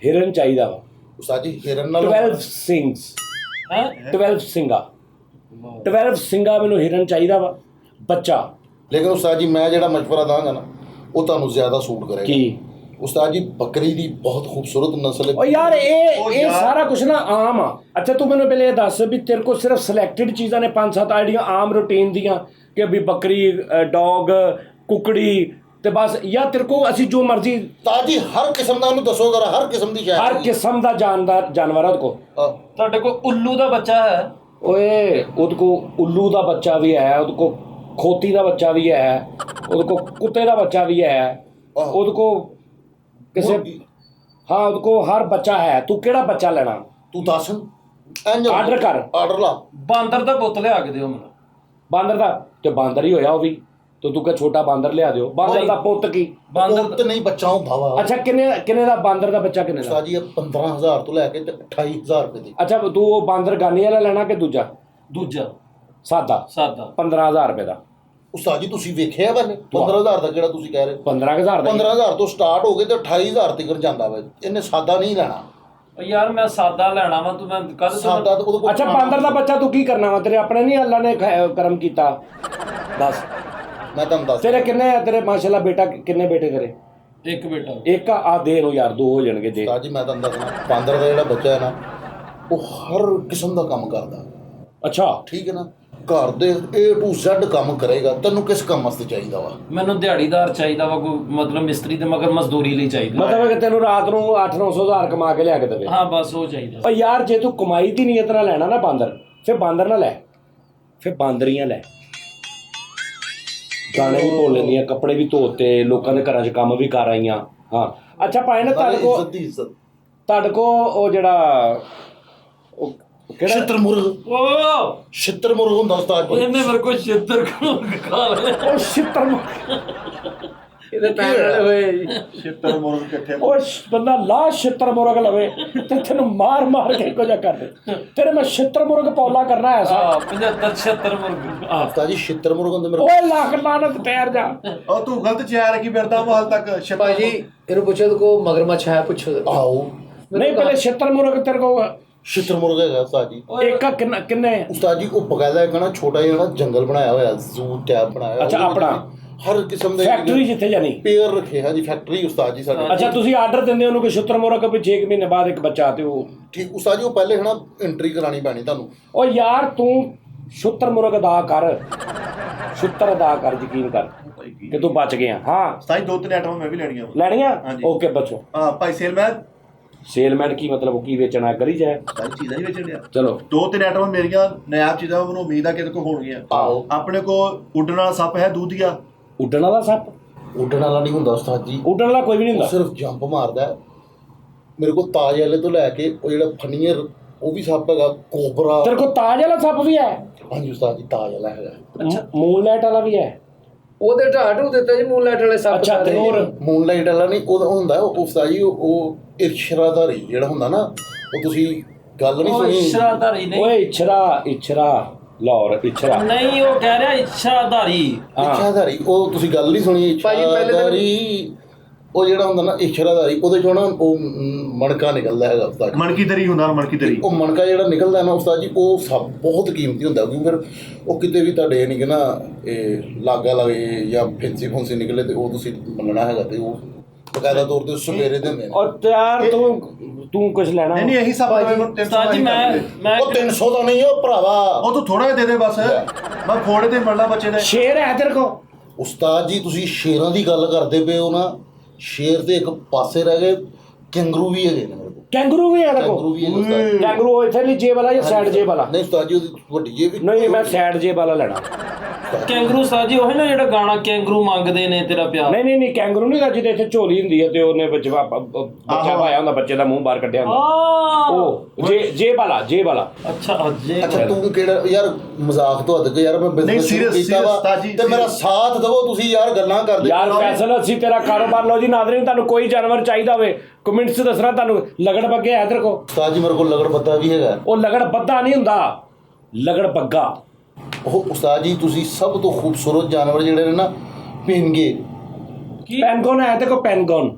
ਹਿਰਨ ਚਾਹੀਦਾ ਵਾ
ਉਸਤਾਦ ਜੀ ਹਿਰਨ ਨਾਲ 12 ਸਿੰਘਾ
ਮੈਨੂੰ ਹਿਰਨ ਚਾਹੀਦਾ ਵਾ ਬੱਚਾ
ਲੇਕਿਨ ਉਸਤਾਦ ਜੀ ਮੈਂ ਜਿਹੜਾ ਮਸ਼ਵਰਾ ਦਾਂਗਾ ਨਾ ਉਹ ਤੁਹਾਨੂੰ ਜ਼ਿਆਦਾ ਸੂਟ ਕਰੇਗਾ
ਕੀ
ਉਸਤਾਦ ਜੀ ਬੱਕਰੀ ਦੀ ਬਹੁਤ ਖੂਬਸੂਰਤ ਨਸਲ ਹੈ
ਓ ਯਾਰ ਇਹ ਸਾਰਾ ਕੁਝ ਨਾ ਆਮ ਆ ਅੱਛਾ ਤੂੰ ਮੈਨੂੰ ਪਹਿਲੇ ਇਹ ਦੱਸ ਵੀ ਤੇਰੇ ਕੋਲ ਸਿਰਫ ਸਿਲੈਕਟਡ ਚੀਜ਼ਾਂ ਨੇ 5-7 ਆਈਡੀਆਂ ਆਮ ਰੂਟੀਨ ਦੀਆਂ ਕਿ ਵੀ ਬੱਕਰੀ ਡੌਗ ਕੁਕੜੀ ਤੇ ਬਸ ਜਾਂ ਤੇਰੇ ਕੋਲ ਅਸੀਂ ਜੋ ਮਰਜ਼ੀ
ਤਾਜੀ ਹਰ ਕਿਸਮ ਦਾ ਉਹਨੂੰ ਦੱਸੋ ਜ਼ਰਾ ਹਰ ਕਿਸਮ ਦੀ
ਹਰ ਕਿਸਮ ਦਾ ਜਾਨਵਰ ਉਹਦੇ ਕੋਲ
ਤੁਹਾਡੇ ਕੋਲ ਉੱਲੂ ਦਾ ਬੱਚਾ ਹੈ
ਓਏ ਉਹਦੇ ਕੋਲ ਉੱਲੂ ਦਾ ਬੱਚਾ ਵੀ ਹੈ ਉਹਦੇ ਕੋਲ ਖੋਤੀ ਦਾ ਬੱਚਾ ਵੀ ਹੈ ਉਹਦੇ ਕੋਲ ਕੁੱਤੇ ਦਾ ਬੱਚਾ ਵੀ ਹੈ ਉਹਦੇ ਕੋਲ ਕਿਸੇ ਉਹਦੇ ਕੋਲ ਹਰ ਬੱਚਾ ਹੈ ਤੂੰ ਕਿਹੜਾ ਬੱਚਾ ਲੈਣਾ
ਤੂੰ ਦੱਸ ਆਰਡਰ ਲਾ
ਬਾਂਦਰ ਦਾ ਪੁੱਤ ਲਿਆ ਕੇ ਦਿਓ ਮੈਨੂੰ
ਬਾਂਦਰ ਦਾ ਤੇ ਬਾਂਦਰ ਹੀ ਹੋਇਆ ਉਹ ਵੀ ਤੇ ਤੂੰ ਕਹ ਛੋਟਾ ਬਾਂਦਰ ਲਿਆ ਦਿਓ ਬਾਂਦਰ ਦਾ ਪੁੱਤ ਕੀ
ਪੁੱਤ ਨਹੀਂ ਬੱਚਾ ਹੁੰਦਾ ਵਾ
ਅੱਛਾ ਕਿੰਨੇ ਦਾ ਬਾਂਦਰ ਦਾ ਬੱਚਾ ਕਿੰਨੇ ਦਾ
ਜੀ 15,000 ਤੋਂ ਲੈ ਕੇ 28,000 ਰੁਪਏ ਦੀ
ਅੱਛਾ ਤੂੰ ਉਹ ਬਾਂਦਰ ਗਾਨੀ ਵਾਲਾ ਲੈਣਾ ਕਿ ਦੂਜਾ ਸਾਦਾ 15,000 ਰੁਪਏ ਦਾ
ਉਸਤਾਦ ਜੀ ਤੁਸੀਂ ਵੇਖਿਆ ਵਾ 15,000 ਦਾ ਕਿਹੜਾ ਤੁਸੀਂ ਕਹਿ ਰਹੇ
15,000 ਦਾ
15,000 ਤੋਂ ਸਟਾਰਟ ਹੋ ਗਏ ਤੇ 28,000 ਤੱਕ ਜਾਂਦਾ ਵਾ ਇਹਨੇ ਸਾਦਾ ਨਹੀਂ ਲੈਣਾ
ਯਾਰ ਮੈਂ ਸਾਦਾ ਲੈਣਾ ਵਾ ਤੂੰ ਮੈਂ ਕੱਲ
ਸਾਦਾ
ਅੱਛਾ ਬਾਂਦਰ ਦਾ ਬੱਚਾ ਤੂੰ ਕੀ ਕਰਨਾ ਵਾ ਤੇਰੇ ਆਪਣੇ ਨਹੀਂ ਅੱਲਾ ਨੇ ਕਰਮ ਕੀਤਾ ਦੱਸ
ਮੈਂ ਤੁਹਾਨੂੰ ਦੱਸ
ਤੇਰੇ ਕਿੰਨੇ ਆ ਤੇਰੇ ਮਾਸ਼ਾਅੱਲਾ ਬੇਟਾ ਕਿੰਨੇ ਬੇਟੇ ਤੇਰੇ?
ਇੱਕ ਬੇਟਾ।
ਇੱਕ ਆ ਦੇ ਲੋ ਯਾਰ, 2 ਹੋ ਜਾਣਗੇ ਜੇ।
ਉਸਤਾਦ ਜੀ ਮੈਂ ਤੁਹਾਨੂੰ ਦੱਸਣਾ, ਬਾਂਦਰ ਦਾ ਜਿਹੜਾ ਬੱਚਾ ਹੈ ਨਾ ਉਹ ਹਰ ਕਿਸਮ ਦਾ ਕੰਮ ਕਰਦਾ,
ਅੱਛਾ
ਠੀਕ ਹੈ ਨਾ, ਘਰ ਦੇ A to Z ਕੰਮ ਕਰੇਗਾ। ਤੈਨੂੰ ਕਿਸ ਕੰਮ ਵਾਸਤੇ ਚਾਹੀਦਾ ਵਾ?
ਮੈਨੂੰ ਦਿਹਾੜੀਦਾਰ ਚਾਹੀਦਾ ਵਾ, ਕੋਈ ਮਤਲਬ ਮਿਸਤਰੀ ਤੇ ਮਗਰ ਮਜ਼ਦੂਰੀ ਲਈ ਚਾਹੀਦਾ।
ਮਤਲਬ ਕਿ ਤੈਨੂੰ ਰਾਤ ਨੂੰ 800-900 ਹਜ਼ਾਰ ਕਮਾ ਕੇ ਲਿਆ ਕੇ ਦੇਵੇ।
ਹਾਂ ਬਸ ਉਹ ਚਾਹੀਦਾ।
ਪਰ ਯਾਰ ਜੇ ਤੂੰ ਕਮਾਈ ਦੀ ਨੀਅਤ ਨਾਲ ਲੈਣਾ ਨਾ ਬਾਂਦਰ, ਫਿਰ ਬਾਂਦਰ ਨਾ ਲੈ, ਫਿਰ ਬਾਂਦਰੀਆਂ ਲੈ। ਗਾਣੇ ਵੀ ਬੋਲ ਲੈਂਦੀਆਂ, ਕੱਪੜੇ ਵੀ ਧੋਤੇ, ਲੋਕਾਂ ਦੇ ਘਰਾਂ 'ਚ ਕੰਮ ਵੀ ਕਰ ਆਈਆਂ। ਹਾਂ ਅੱਛਾ ਭਾਈ ਨਾ ਤੁਹਾਡੇ ਕੋਲ
ਇੱਜ਼ਤ ਦੀ ਇੱਜ਼ਤ,
ਤੁਹਾਡੇ ਕੋਲ ਉਹ ਜਿਹੜਾ ਉਹ ਕਿਹੜਾ
ਸ਼ਿੱਤਰਮੁਰਗ,
ਓ
ਸ਼ਿੱਤਰਮੁਰਗ ਹੁੰਦਾ ਉਸਤਾਦ ਜੀ।
ਇਹਨੇ ਮੇਰੇ ਕੋਲ ਛੇਤਰ ਖਾ ਲਿਆ।
ਉਹ ਸ਼ਿੱਤਰ
ਇਹਦੇ ਪੈਰ ਵਾਲੇ ਹੋਏ ਜੀ।
ਛਿੱਤਰ ਮੁਰਗ ਕਿੱਥੇ
ਉਹ ਬੰਦਾ ਲਾ ਛਿੱਤਰ ਮੁਰਗ ਲਵੇ ਤੇ ਤੈਨੂੰ ਮਾਰ ਮਾਰ ਕੇ ਇੱਕੋ ਜਿਹਾ ਕਰ ਦੇ। ਤੇਰੇ ਮੈਂ ਛਿੱਤਰ ਮੁਰਗ ਪੌਲਾ ਕਰਨਾ ਐਸਾ।
75 76 ਮੁਰਗ।
ਉਸਤਾਦ ਜੀ ਸ਼ਿੱਤਰਮੁਰਗ ਹੁੰਦੇ ਮੇਰੇ
ਓਏ ਲੱਖ ਲਾਨਤ ਤੈਰ ਜਾ।
ਉਹ ਤੂੰ ਗਲਤ ਚਾਰ ਕੀ ਫਿਰਦਾ ਵਾ ਹਾਲ ਤੱਕ ਛਿੱਤਰ
ਭਾਜੀ ਇਹਨੂੰ ਪੁੱਛੋ ਤੇ ਕੋ ਮਗਰਮੱਛ ਹੈ, ਪੁੱਛੋ।
ਆਓ
ਨਹੀਂ ਪਹਿਲੇ ਛਿੱਤਰ ਮੁਰਗ ਤੇਰੇ ਕੋਲ
ਸ਼ਿੱਤਰਮੁਰਗ ਹੈਗਾ ਉਸਤਾਦ ਜੀ।
ਇੱਕ ਕਿੰਨੇ?
ਉਸਤਾਦ ਜੀ ਉਹ ਬਕਾਇਦਾ ਇੱਕ ਨਾ ਛੋਟਾ ਜਿਹਾ ਨਾ ਜੰਗਲ ਬਣਾਇਆ ਹੋਇਆ, ਜ਼ੂ ਟੈਪ ਬਣਾਇਆ ਹੋਇਆ।
ਅੱਛਾ,
ਉਹਦੇ ਵਿੱਚ
ਆਪਣਾ?
ਹਰ ਕਿਸਮ ਦੇ
ਫੈਕਟਰੀ ਜਿੱਥੇ ਜਾਣੀ?
ਪੇਅਰ ਰੱਖੇ ਹਾਂ ਜੀ, ਫੈਕਟਰੀ ਉਸਤਾਦ ਜੀ ਸਾਡੇ।
ਅੱਛਾ ਤੁਸੀਂ ਆਰਡਰ ਦਿੰਦੇ ਉਹਨੂੰ ਕਿ ਛਿੱਤਰ ਮੁਰਗ ਵੀ 6 ਮਹੀਨੇ ਬਾਅਦ ਇੱਕ ਬੱਚਾ ਤੇ ਉਹ
ਠੀਕ ਉਸਤਾਦ ਜੀ, ਉਹ ਪਹਿਲੇ ਹੈ ਨਾ ਐਂਟਰੀ ਕਰਾਣੀ ਪੈਣੀ ਤੁਹਾਨੂੰ।
ਓ ਯਾਰ ਤੂੰ ਛਿੱਤਰ ਮੁਰਗ ਅਦਾ ਕਰ, ਛਿੱਤਰ ਅਦਾ ਕਰ, ਯਕੀਨ ਕਰ ਕਿ ਤੂੰ ਬਚ ਗਿਆ। ਹਾਂ
ਸਾਈ 2-3 ਆਈਟਮਾਂ ਮੈਂ ਵੀ ਲੈਣੀਆਂ ਵਾ।
ਲੈਣੀਆਂ?
ਹਾਂਜੀ।
ਓਕੇ ਬੱਚੋ।
ਹਾਂ ਭਾਈ ਸੇਲਮੈਨ
ਸੇਲਮੈਨ ਕੀ ਮਤਲਬ? ਉਹ ਕੀ ਵੇਚਣਾ? ਗਲੀ ਚ ਹੈ?
ਸਾਰੀ ਚੀਜ਼ਾਂ ਹੀ ਵੇਚਣ ਡਿਆ।
ਚਲੋ
2-3 ਆਈਟਮਾਂ ਮੇਰੀਆਂ ਨਾਇਬ ਚੀਜ਼ਾਂ, ਮੈਨੂੰ ਉਮੀਦ ਆ ਕਿਤੇ ਕੋ ਹੋਣਗੀਆਂ।
ਆਹੋ
ਆਪਣੇ ਕੋਲ ਉੱਡਣ ਵਾਲਾ ਸੱਪ ਹੈ, ਦੂਧੀਆ।
ਉੱਡਣ ਵਾਲਾ ਸੱਪ?
ਉੱਡਣ ਵਾਲਾ ਨਹੀਂ ਹੁੰਦਾ ਉਸਤਾਦ ਜੀ,
ਉੱਡਣ ਵਾਲਾ ਕੋਈ ਵੀ ਨਹੀਂ
ਉਹ
ਹੁੰਦਾ।
ਸਿਰਫ ਜੰਪ ਮਾਰਦਾ ਹੈ। ਮੇਰੇ ਕੋਲ ਤਾਜ ਵਾਲੇ ਤੋਂ ਲੈ ਕੇ ਉਹ ਜਿਹੜਾ ਫਨੀਅਰ ਉਹ ਵੀ ਸੱਪ ਹੈਗਾ, ਕੋਬਰਾ।
ਤੇਰੇ ਕੋਲ ਤਾਜ ਵਾਲਾ ਸੱਪ ਵੀ ਹੈ?
ਹਾਂਜੀ ਉਸਤਾਦ ਜੀ, ਤਾਜ ਵਾਲਾ ਹੈਗਾ।
ਅੱਛਾ ਮੂਨਲਾਈਟ ਵਾਲਾ ਵੀ ਹੈ?
ਉਹਦੇ ਢਾਟੂ ਦਿੱਤਾ ਜੀ ਮੂਨਲਾਈਟ ਵਾਲੇ ਸੱਪ।
ਅੱਛਾ ਤੇ ਹੋਰ?
ਮੂਨਲਾਈਟ ਵਾਲਾ ਨਹੀਂ, ਉਹਦਾ ਹੁੰਦਾ ਉਹ ਉਸਤਾਦ ਜੀ, ਉਹ ਇਰਸ਼ਰਾਧਾਰੀ ਜਿਹੜਾ ਹੁੰਦਾ ਨਾ, ਉਹ ਤੁਸੀਂ ਗੱਲ ਨਹੀਂ
ਉਹ
ਸੁਣੀ।
ਇਸ਼ਰਾਧਾਰੀ ਨਹੀਂ।
ਓਏ ਇਛਰਾ ਲਾਹੌਰ ਇਛਰਾ
ਨਹੀਂ ਉਹ ਕਹਿ ਰਿਹਾ ਇਸ਼ਰਾਧਾਰੀ।
ਇਰਸ਼ਰਾਧਾਰੀ, ਉਹ ਤੁਸੀਂ ਗੱਲ ਨਹੀਂ ਸੁਣੀ।
ਭਾਜੀ ਪਹਿਲੇ ਤਾਂ-
ਇਰਸ਼ਰਾਧਾਰੀ ਉਹ ਜਿਹੜਾ ਹੁੰਦਾ ਨਾ ਇਰਸ਼ਰਾਧਾਰੀ, ਉਹਦੇ ਚੋਂ ਨਾ ਉਹ ਮਣਕਾ ਨਿਕਲਦਾ ਹੈਗਾ ਉਸਤਾਦ ਜੀ।
ਮਣਕੀ ਦਰੀ ਹੁੰਦਾ, ਮਣਕੀ ਦਰੀ।
ਉਹ ਮਣਕਾ ਜਿਹੜਾ ਨਿਕਲਦਾ ਨਾ ਉਸਤਾਦ ਜੀ, ਉਹ ਸਭ ਬਹੁਤ ਕੀਮਤੀ ਹੁੰਦਾ, ਕਿਉਂਕਿ ਫਿਰ ਉਹ ਕਿਤੇ ਵੀ ਤੁਹਾਡੇ ਨਹੀਂ ਕਿ ਨਾ ਇਹ ਲਾਗਾ ਲਗੇ ਜਾਂ ਫੁੰਸੀ ਨਿਕਲੇ ਤੇ ਉਹ ਤੁਸੀਂ ਮੰਨਣਾ ਹੈਗਾ, ਤੇ ਉਹ ਬਕਾਇਦਾ ਤੌਰ ਤੇ ਸਵੇਰੇ ਦੇ ਹੁੰਦੇ ਨੇ।
ਔਰ ਤਿਆਰ ਤੂੰ ਕੁਝ ਲੈਣਾ?
ਨਹੀਂ ਇਹੀ ਸੱਪ ਮੈਨੂੰ 300
ਉਸਤਾਦ ਜੀ ਮੈਂ
ਉਹ 300 ਦਾ ਨਹੀਂ ਉਹ ਭਰਾਵਾ,
ਉਹ ਤੂੰ ਥੋੜਾ ਜਿਹਾ ਦੇ ਦੇ ਬਸ, ਮੈਂ ਫੋੜੇ ਤੇ ਮਰਨਾ ਬੱਚੇ ਦੇ।
ਸ਼ੇਰ ਹੈ ਤੇਰੇ ਕੋਲ?
ਉਸਤਾਦ ਜੀ ਤੁਸੀਂ ਸ਼ੇਰਾਂ ਦੀ ਗੱਲ ਕਰਦੇ ਪਏ ਹੋ ਨਾ, ਸ਼ੇਰ ਤੇ ਇੱਕ ਪਾਸੇ ਰਹਿ ਗਏ, ਕੈਂਗਰੂ ਵੀ ਹੈਗੇ ਨੇ ਮੇਰੇ ਕੋਲ।
ਕੈਂਗਰੂ ਵੀ ਹੈ ਤੇਰੇ
ਕੈਂਗਰੂ
ਕੋਲ?
ਵੀ ਹੈਗੇ ਉਸਤਾਦ ਜੀ।
ਕੈਂਗਰੂ ਇੱਥੇ ਨਹੀਂ ਜੇਬ ਵਾਲਾ ਜਾਂ ਸਾਈਡ ਜੇਬ ਵਾਲਾ?
ਨਹੀਂ ਉਸਤਾਦ ਜੀ, ਉਹਦੀ ਵੱਡੀ ਜੇਬ ਵੀ
ਨਹੀਂ ਮੈਂ ਸਾਈਡ ਜੇਬ ਵਾਲਾ ਲੈਣਾ।
ਕੈਂਗਰੂ ਉਸਤਾਦ ਜੀ ਉਹੀ ਨਾ ਜਿਹੜਾ ਗਾਣਾ ਕੈਂਗਰੂ ਮੰਗਦੇ ਨੇ ਤੇਰਾ ਪਿਆਰ।
ਨਹੀਂ ਕੈਂਗਰੂ ਨਹੀਂ ਦਾ ਜਿਹਦੇ ਇੱਥੇ ਝੋਲੀ ਹੁੰਦੀ ਹੈ ਤੇ ਉਹਨੇ ਬੱਚਾ ਪਾਇਆ ਹੁੰਦਾ, ਬੱਚੇ ਦਾ ਮੂੰਹ ਬਾਹਰ ਕੱਢਿਆ ਹੁੰਦਾ। ਉਹ ਜੇਬ ਵਾਲਾ।
ਅੱਛਾ ਜੇ
ਅੱਛਾ ਤੂੰ ਕਿਹੜਾ ਯਾਰ, ਮਜ਼ਾਕ ਤੋਂ ਹੱਦ ਕੇ ਯਾਰ, ਮੈਂ
ਨਹੀਂ,
ਬਿਜ਼ਨਸ
serious,
ਕੀਤਾ ਵਾ
ਉਸਤਾਦ ਜੀ,
ਤੇ ਮੇਰਾ ਸਾਥ ਦਵੋ ਤੁਸੀਂ ਯਾਰ, ਗੱਲਾਂ ਕਰਦੇ
ਯਾਰ ਫੈਸਲ ਅਸੀਂ ਤੇਰਾ ਕਾਰੋਬਾਰ ਲਓ ਜੀ। ਨਾਜ਼ਰੀਨ ਤੁਹਾਨੂੰ ਕੋਈ ਜਾਨਵਰ ਚਾਹੀਦਾ ਹੋਵੇ ਕਮੈਂਟਸ 'ਚ ਦੱਸਣਾ। ਤੁਹਾਨੂੰ ਲਗੜ ਬੱਗੇ ਹੈ ਤੇਰੇ ਕੋਲ?
ਉਸਤਾਦ ਜੀ ਮੇਰੇ ਕੋਲ ਲਗੜ ਬੱਦਾ ਵੀ ਹੈਗਾ।
ਉਹ ਲਗੜ ਬੱਦਾ ਨਹੀਂ ਹੁੰਦਾ, ਲਗੜ ਬੱਗਾ।
ਉਹ ਉਸਤਾਦ ਜੀ ਤੁਸੀਂ ਸਭ ਤੋਂ ਖੂਬਸੂਰਤ ਜਾਨਵਰ ਜਿਹੜੇ ਨੇ ਨਾ, ਪਿੰਗੇ।
ਪੈਨਗੋਨ ਹੈ ਤੇ ਕੋ ਪੈਨਗੋਨ?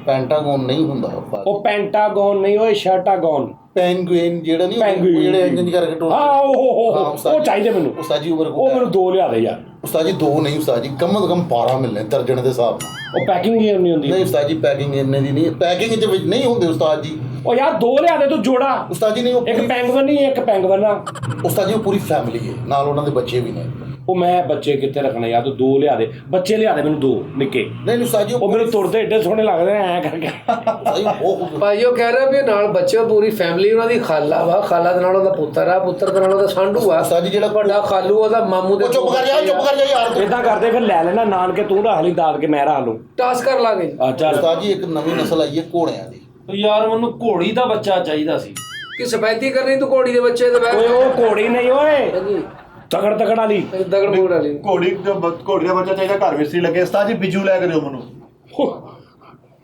ਪੈਂਟਾਗੋਨ ਨਹੀਂ ਹੁੰਦਾ
ਉਹ ਪੈਂਟਾਗੋਨ ਨਹੀਂ, ਉਹ ਸ਼ਰਟਾਗੋਨ।
ਪੈਂਗੁਇਨ ਜਿਹੜਾ ਨਹੀਂ, ਉਹ ਜਿਹੜੇ ਇੰਜ ਕਰਕੇ ਟੋਲ।
ਹਾਂ ਉਹ ਚਾਹੀਦੇ ਮੈਨੂੰ।
ਉਸਤਾਦ ਜੀ ਉਹ ਮੇਰੇ
ਉਹ
ਕੋਲ
ਮੈਨੂੰ 2 ਲਿਆ ਦੇ ਯਾਰ।
ਉਸਤਾਦ ਜੀ 2 ਨਹੀਂ ਉਸਤਾਦ ਜੀ, ਕਮ ਤੋਂ ਕਮ 12 ਮਿਲਨੇ ਦਰਜਨ ਦੇ ਹਿਸਾਬ ਨਾਲ।
ਉਹ ਪੈਕਿੰਗ ਹੀ ਨਹੀਂ ਹੁੰਦੀ।
ਨਹੀਂ ਉਸਤਾਦ ਜੀ, ਪੈਕਿੰਗ ਇੰਨੇ ਦੀ ਨਹੀਂ, ਪੈਕਿੰਗ ਦੇ ਵਿੱਚ ਨਹੀਂ ਹੁੰਦੇ ਉਸਤਾਦ ਜੀ।
ਉਹ ਯਾਰ 2 ਲਿਆ ਦੇ ਤੂੰ ਜੋੜਾ।
ਉਸਤਾਦ ਜੀ ਨਹੀਂ, ਉਹ
ਇੱਕ ਪੈਂਗਵਨ ਨਹੀਂ, ਇੱਕ ਪੈਂਗਵਨ ਆ।
ਉਸਤਾਦ ਜੀ ਉਹ ਪੂਰੀ ਫੈਮਿਲੀ ਹੈ, ਨਾਲ ਉਹਨਾਂ ਦੇ ਬੱਚੇ ਵੀ ਨੇ।
ਉਹ ਮੈਂ ਬੱਚੇ ਕਿੱਥੇ ਰੱਖਣੇ ਯਾਰ? ਤੂੰ 2 ਲਿਆ ਦੇ, ਬੱਚੇ ਲਿਆ ਦੇ ਮੈਨੂੰ 2 ਨਿੱਕੇ।
ਨਹੀਂ ਉਸਤਾਦ ਜੀ
ਉਹ ਮੈਨੂੰ ਤੁਰਦੇ ਏਡੇ ਸੋਹਣੇ ਲੱਗਦੇ ਨੇ ਐਂ ਕਰਕੇ।
ਉਹ
ਭਾਈ ਉਹ ਕਹਿ ਰਿਹਾ ਵੀ ਨਾਲ ਬੱਚੇ, ਪੂਰੀ ਫੈਮਿਲੀ ਉਹਨਾਂ ਦੀ ਖਾਲਾ ਵਾ, ਖਾਲਾ ਦੇ ਨਾਲ ਉਹਦਾ ਪੁੱਤਰ ਆ, ਪੁੱਤਰ ਦੇ ਨਾਲ ਉਹਦਾ ਸਾਂਢੂ ਆ।
ਉਸਤਾਦ ਜੀ ਜਿਹੜਾ
ਵੱਡਾ ਖਾਲੂ ਉਹਦਾ ਮਾਮੂ ਦੇ।
ਚੁੱਪ ਕਰ ਜਾ ਯਾਰ।
ਇਦਾਂ ਕਰਦੇ ਫਿਰ ਲੈ ਲੈਣਾ ਨਾਨਕੇ, ਤੂੰ ਰੱਖ ਲਈ ਦਾਲ ਕੇ ਮੈਂ ਰੱਖ ਲੂੰ।
ਟਾਸ ਕਰ ਲਾਂਗੇ।
ਆ ਚੱਲ
ਉਸਤਾਦ ਜੀ ਇੱਕ ਨਵੀਂ ਨਸਲ ਆਈ ਹੈ ਘੋੜਿਆਂ ਦੀ।
ਯਾਰ ਮੈਨੂੰ ਘੋੜੀ ਦਾ ਬੱਚਾ ਚਾਹੀਦਾ ਸੀ।
ਕਿ ਸਫੈਦੀ ਕਰਨੀ ਤੂੰ ਘੋੜੀ ਦੇ ਬੱਚੇ ਤੇ
ਓਏ ਉਹ ਘੋੜੀ ਨਹੀਂ ਓਏ,
ਹਾਂਜੀ
ਤਗੜ ਵਾਲੀ।
ਦਗੜ ਮੋੜ ਵਾਲੀ।
ਘੋੜੀ ਦਾ ਬੱਚਾ ਚਾਹੀਦਾ, ਘਰ ਮਿਸਤਰੀ ਲੱਗੇ। ਉਸਤਾਦ ਜੀ ਬਿੱਜੂ ਲੈ ਕੇ ਦਿਓ ਮੈਨੂੰ।